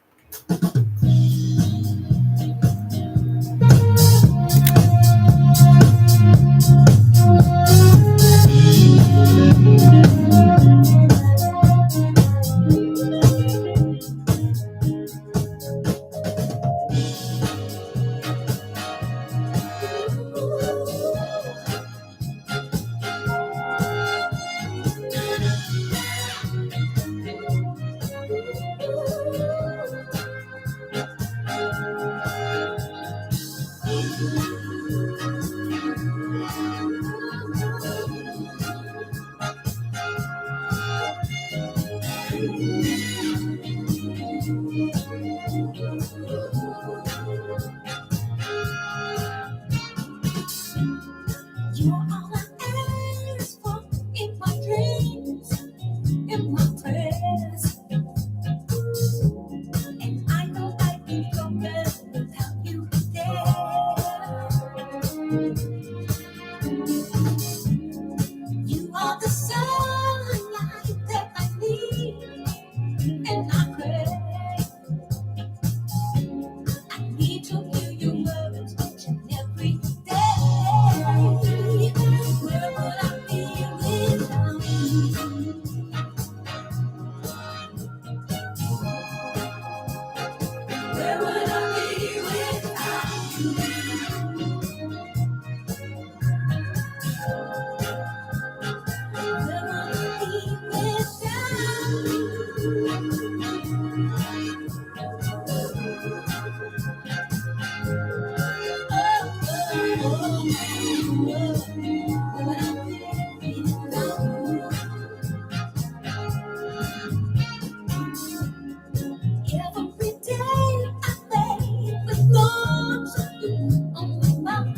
G: Every day I lay with thoughts of you on my mind.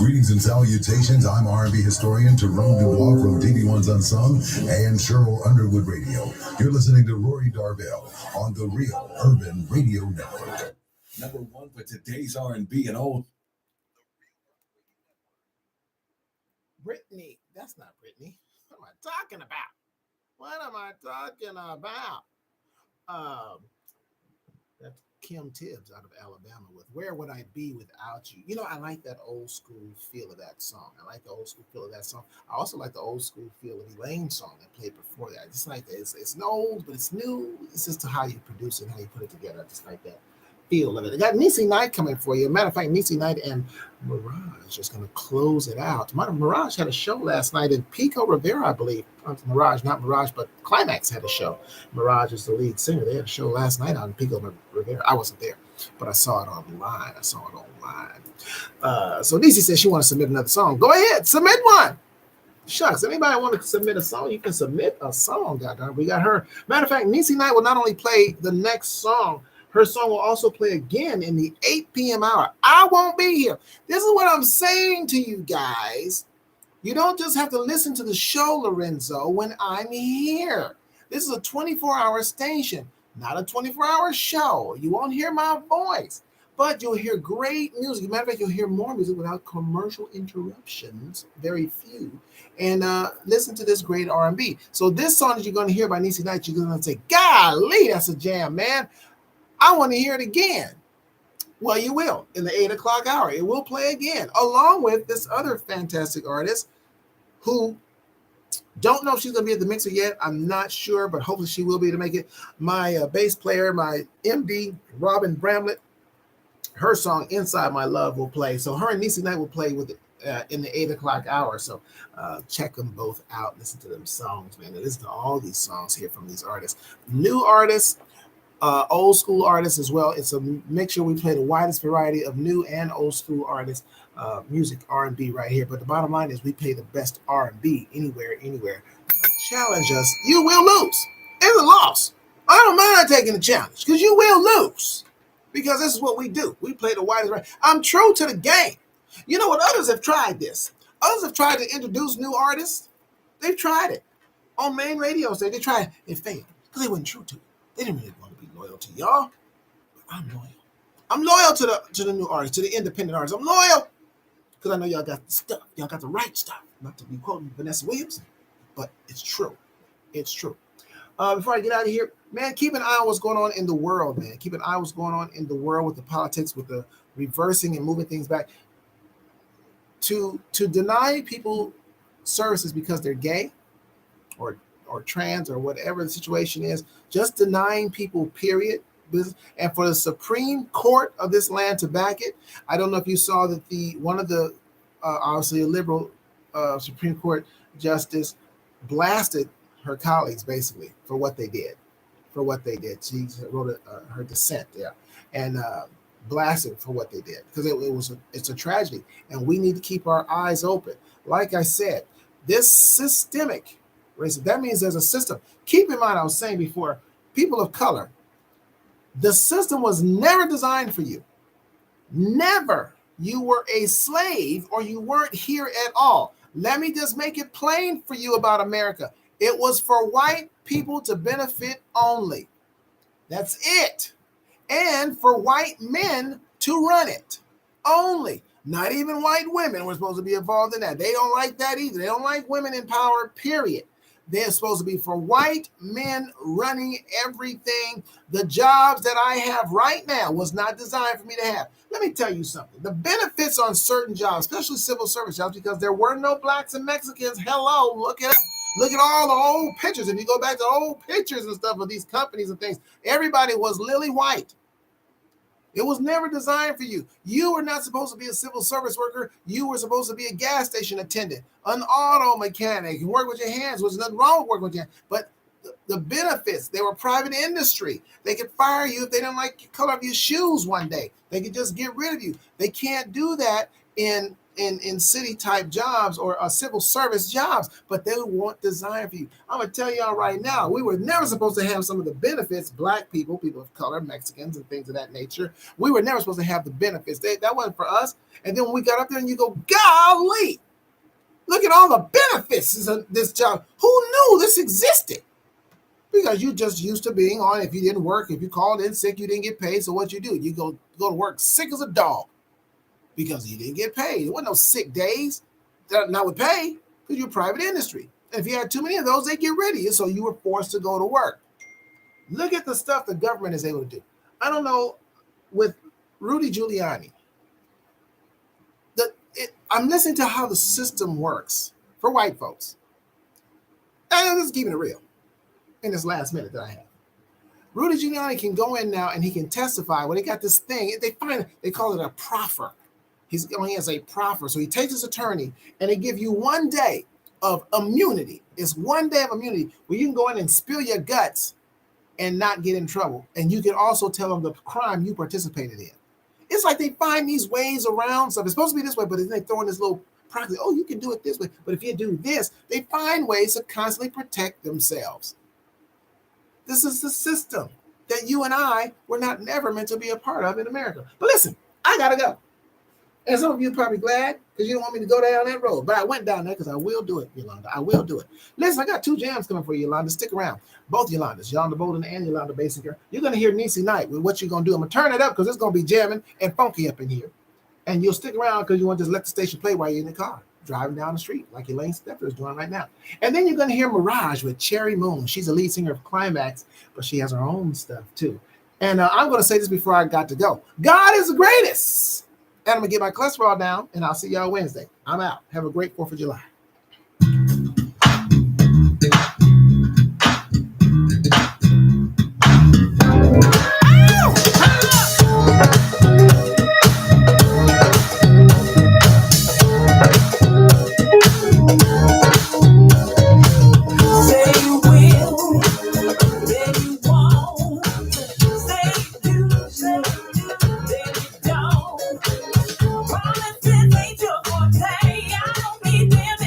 K: Greetings and salutations. I'm R&B historian Jerome Dubois from DB1's Unsung and Cheryl Underwood Radio. You're listening to Rory Darvell on the Real Urban Radio Network.
E: Number one for today's R&B and old.
B: Brittany. That's not Brittany. What am I talking about? What am I talking about? That's Kim Tibbs out of Alabama with Where Would I Be Without You? You know, I like that old school feel of that song. I like the old school feel of that song. I also like the old school feel of Elaine's song that played before that. I just like that. It's old, but it's new. It's just how you produce it, how you put it together. I just like that feel of it. I got Niecy Knight coming for you. Matter of fact, Niecy Knight and Mirage is going to close it out. Mirage had a show last night, and Pico Rivera, I believe. Mirage, not Mirage, but Climax had a show. Mirage is the lead singer. They had a show last night on Pico Rivera. I wasn't there, but I saw it online. So Niecy says she wants to submit another song. Go ahead, submit one. Shucks, anybody want to submit a song? You can submit a song, goddamn. We got her. Matter of fact, Niecy Knight will not only play the next song, her song will also play again in the 8 p.m. hour. I won't be here. This is what I'm saying to you guys. You don't just have to listen to the show, Lorenzo, when I'm here. This is a 24-hour station, not a 24-hour show. You won't hear my voice, but you'll hear great music. Matter of fact, you'll hear more music without commercial interruptions, very few, and listen to this great R&B. So this song that you're going to hear by Niecy Knight, you're going to say, golly, that's a jam, man. I want to hear it again. Well, you will in the 8 o'clock hour. It will play again, along with this other fantastic artist who don't know if she's going to be at the mixer yet. I'm not sure, but hopefully she will be able to make it. My bass player, my MD, Robin Bramlett, her song Inside My Love will play. So her and Niecy Knight will play with it in the 8 o'clock hour. So check them both out. Listen to them songs, man. And listen to all these songs here from these artists. New artists, old school artists as well. It's a mixture. We play the widest variety of new and old school artists, music, R&B right here. But the bottom line is we play the best R&B anywhere. Challenge us. You will lose. It's a loss. I don't mind taking the challenge because you will lose because this is what we do. We play the widest variety. I'm true to the game. You know what? Others have tried this. Others have tried to introduce new artists. They've tried it on main radio station. They tried it. It failed because they weren't true to it. They didn't really want to be loyal to y'all, but I'm loyal. I'm loyal to the new artists, to the independent artists. I'm loyal because I know y'all got the stuff. Y'all got the right stuff. Not to be quoting Vanessa Williams, but it's true. It's true. Before I get out of here, man, keep an eye on what's going on in the world, man. Keep an eye on what's going on in the world with the politics, with the reversing and moving things back. To deny people services because they're gay or trans or whatever the situation is, just denying people, period. And for the Supreme Court of this land to back it, I don't know if you saw that one of the obviously a liberal Supreme Court justice blasted her colleagues basically for what they did. She wrote her dissent there and blasted for what they did because it's a tragedy, and we need to keep our eyes open. Like I said, this systemic racism, that means there's a system. Keep in mind, I was saying before, people of color, the system was never designed for you. Never. You were a slave or you weren't here at all. Let me just make it plain for you about America. It was for white people to benefit only. That's it. And for white men to run it only. Not even white women were supposed to be involved in that. They don't like that either. They don't like women in power, period. They're supposed to be for white men running everything. The jobs that I have right now was not designed for me to have. Let me tell you something. The benefits on certain jobs, especially civil service jobs, because there were no blacks and Mexicans. Hello, look it up. Look at all the old pictures. If you go back to old pictures and stuff of these companies and things, everybody was lily white. It was never designed for you. You were not supposed to be a civil service worker. You were supposed to be a gas station attendant, an auto mechanic. You work with your hands. There's nothing wrong with working with your hands. But the benefits, they were private industry. They could fire you if they didn't like the color of your shoes one day. They could just get rid of you. They can't do that in city type jobs or civil service jobs, but they weren't designed for you. I'm gonna tell y'all right now, we were never supposed to have some of the benefits. Black people, people of color, Mexicans, and things of that nature. We were never supposed to have the benefits. That wasn't for us. And then when we got up there, and you go, golly, look at all the benefits of this job. Who knew this existed? Because you just used to being on. If you didn't work, if you called in sick, you didn't get paid. So what you do? You go to work sick as a dog. Because you didn't get paid. There wasn't no sick days. Not with pay, because you're private industry. And if you had too many of those, they get rid of you. So you were forced to go to work. Look at the stuff the government is able to do. I don't know, with Rudy Giuliani, I'm listening to how the system works for white folks. And I'm just keeping it real in this last minute that I have. Rudy Giuliani can go in now and he can testify. When they got this thing, they call it a proffer. He has a proffer. So he takes his attorney and they give you 1 day of immunity. It's 1 day of immunity where you can go in and spill your guts and not get in trouble. And you can also tell them the crime you participated in. It's like they find these ways around stuff. It's supposed to be this way, but then they throw in this little proxy. Oh, you can do it this way. But if you do this, they find ways to constantly protect themselves. This is the system that you and I were not never meant to be a part of in America. But listen, I got to go. And some of you are probably glad because you don't want me to go down that road. But I went down there because I will do it, Yolanda. I will do it. Listen, I got 2 jams coming for you, Yolanda. Stick around. Both Yolandas, Yolanda Bolden and Yolanda Basinger. You're going to hear Niecy Knight with what you're going to do. I'm going to turn it up because it's going to be jamming and funky up in here. And you'll stick around because you want to just let the station play while you're in the car, driving down the street like Elaine Stepper is doing right now. And then you're going to hear Mirage with Cherry Moon. She's a lead singer of Climax, but she has her own stuff too. And I'm going to say this before I got to go. God is the greatest. And I'm going to get my cholesterol down, and I'll see y'all Wednesday. I'm out. Have a great 4th of July.
G: Promises ain't your forte. I don't need them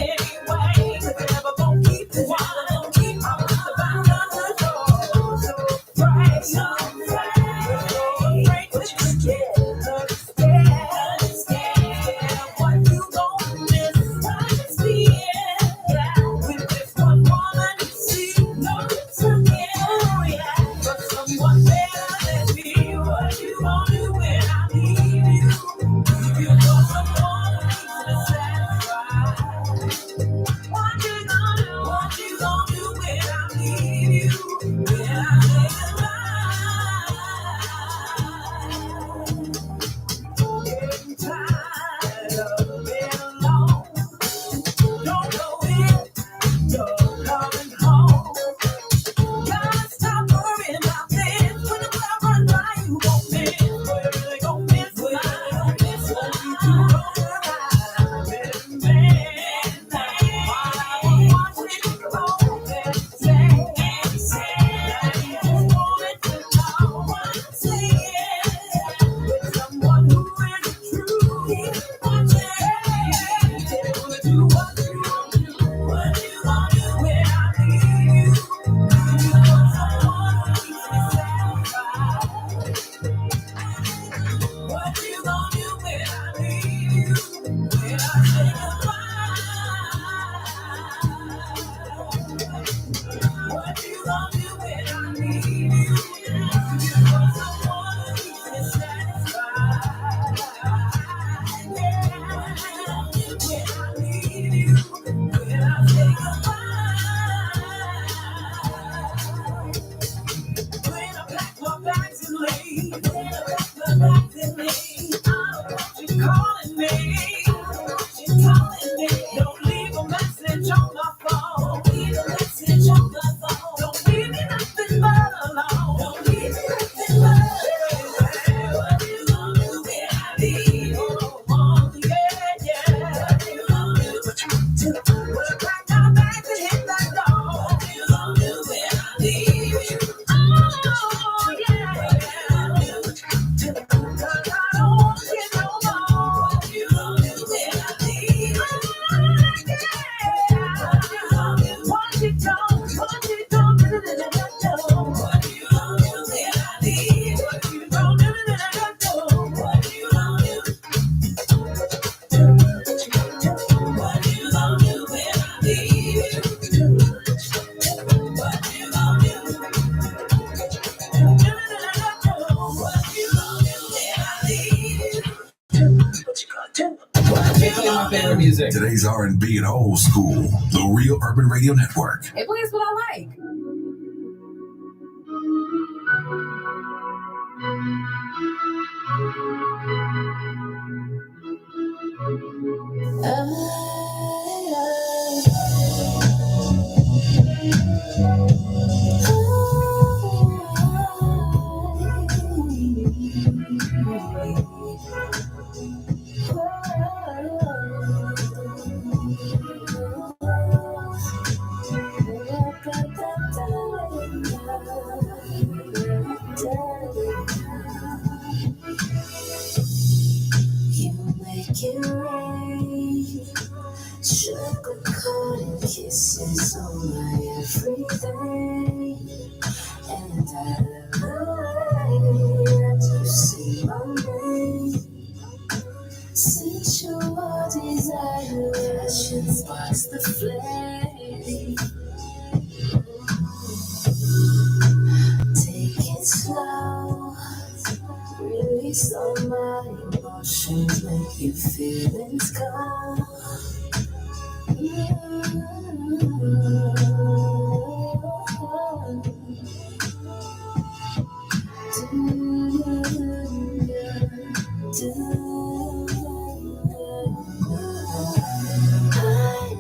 N: They play my favorite music.
E: Today's R&B and old school. The Real Urban Radio Network.
N: It plays what I like.
G: It rain, chocolate coated kisses on my everything, and I love the way that you say my name. Sensual desire, passion sparks the flame. Take it slow, release all my emotions, make your feelings go. I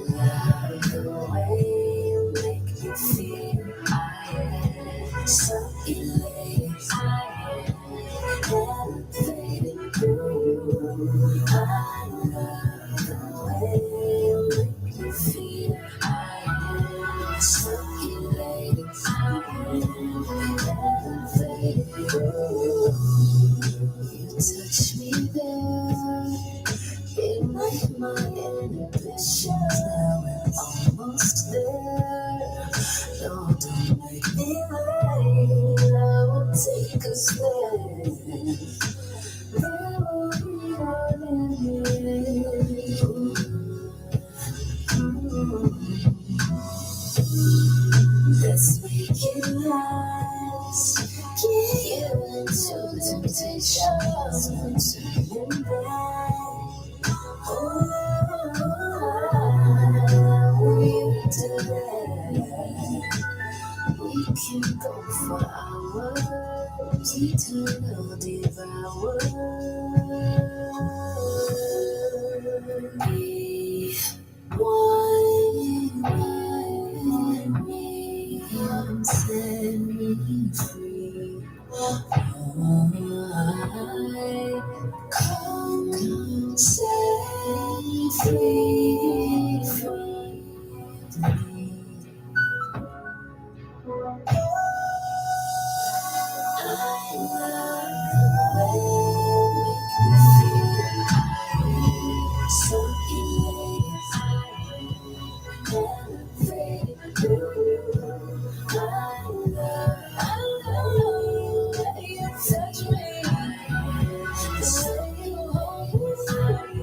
G: love the way you make me feel. I am so elated. I am elevated. Ooh, I love the way you make me feel. I am so elated. I am elevated. Ooh, you touch me there. Ignite my inhibitions, now we're almost there. No, don't make me late, I will take us there. There will be one in let's make it last. Get you into temptation, turning back. We can go for hours, eternal devour. Be one with me and set me free. Come set me free, free. I love the way you make me feel. So elated, elevated. I love the way you touch me. The way you hold me.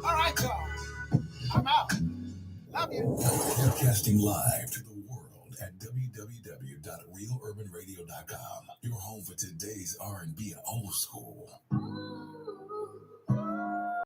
B: All right, y'all. I'm out. Love you.
E: Broadcasting live to the world at www.realurbanradio.com. Your home for today's R&B and old school.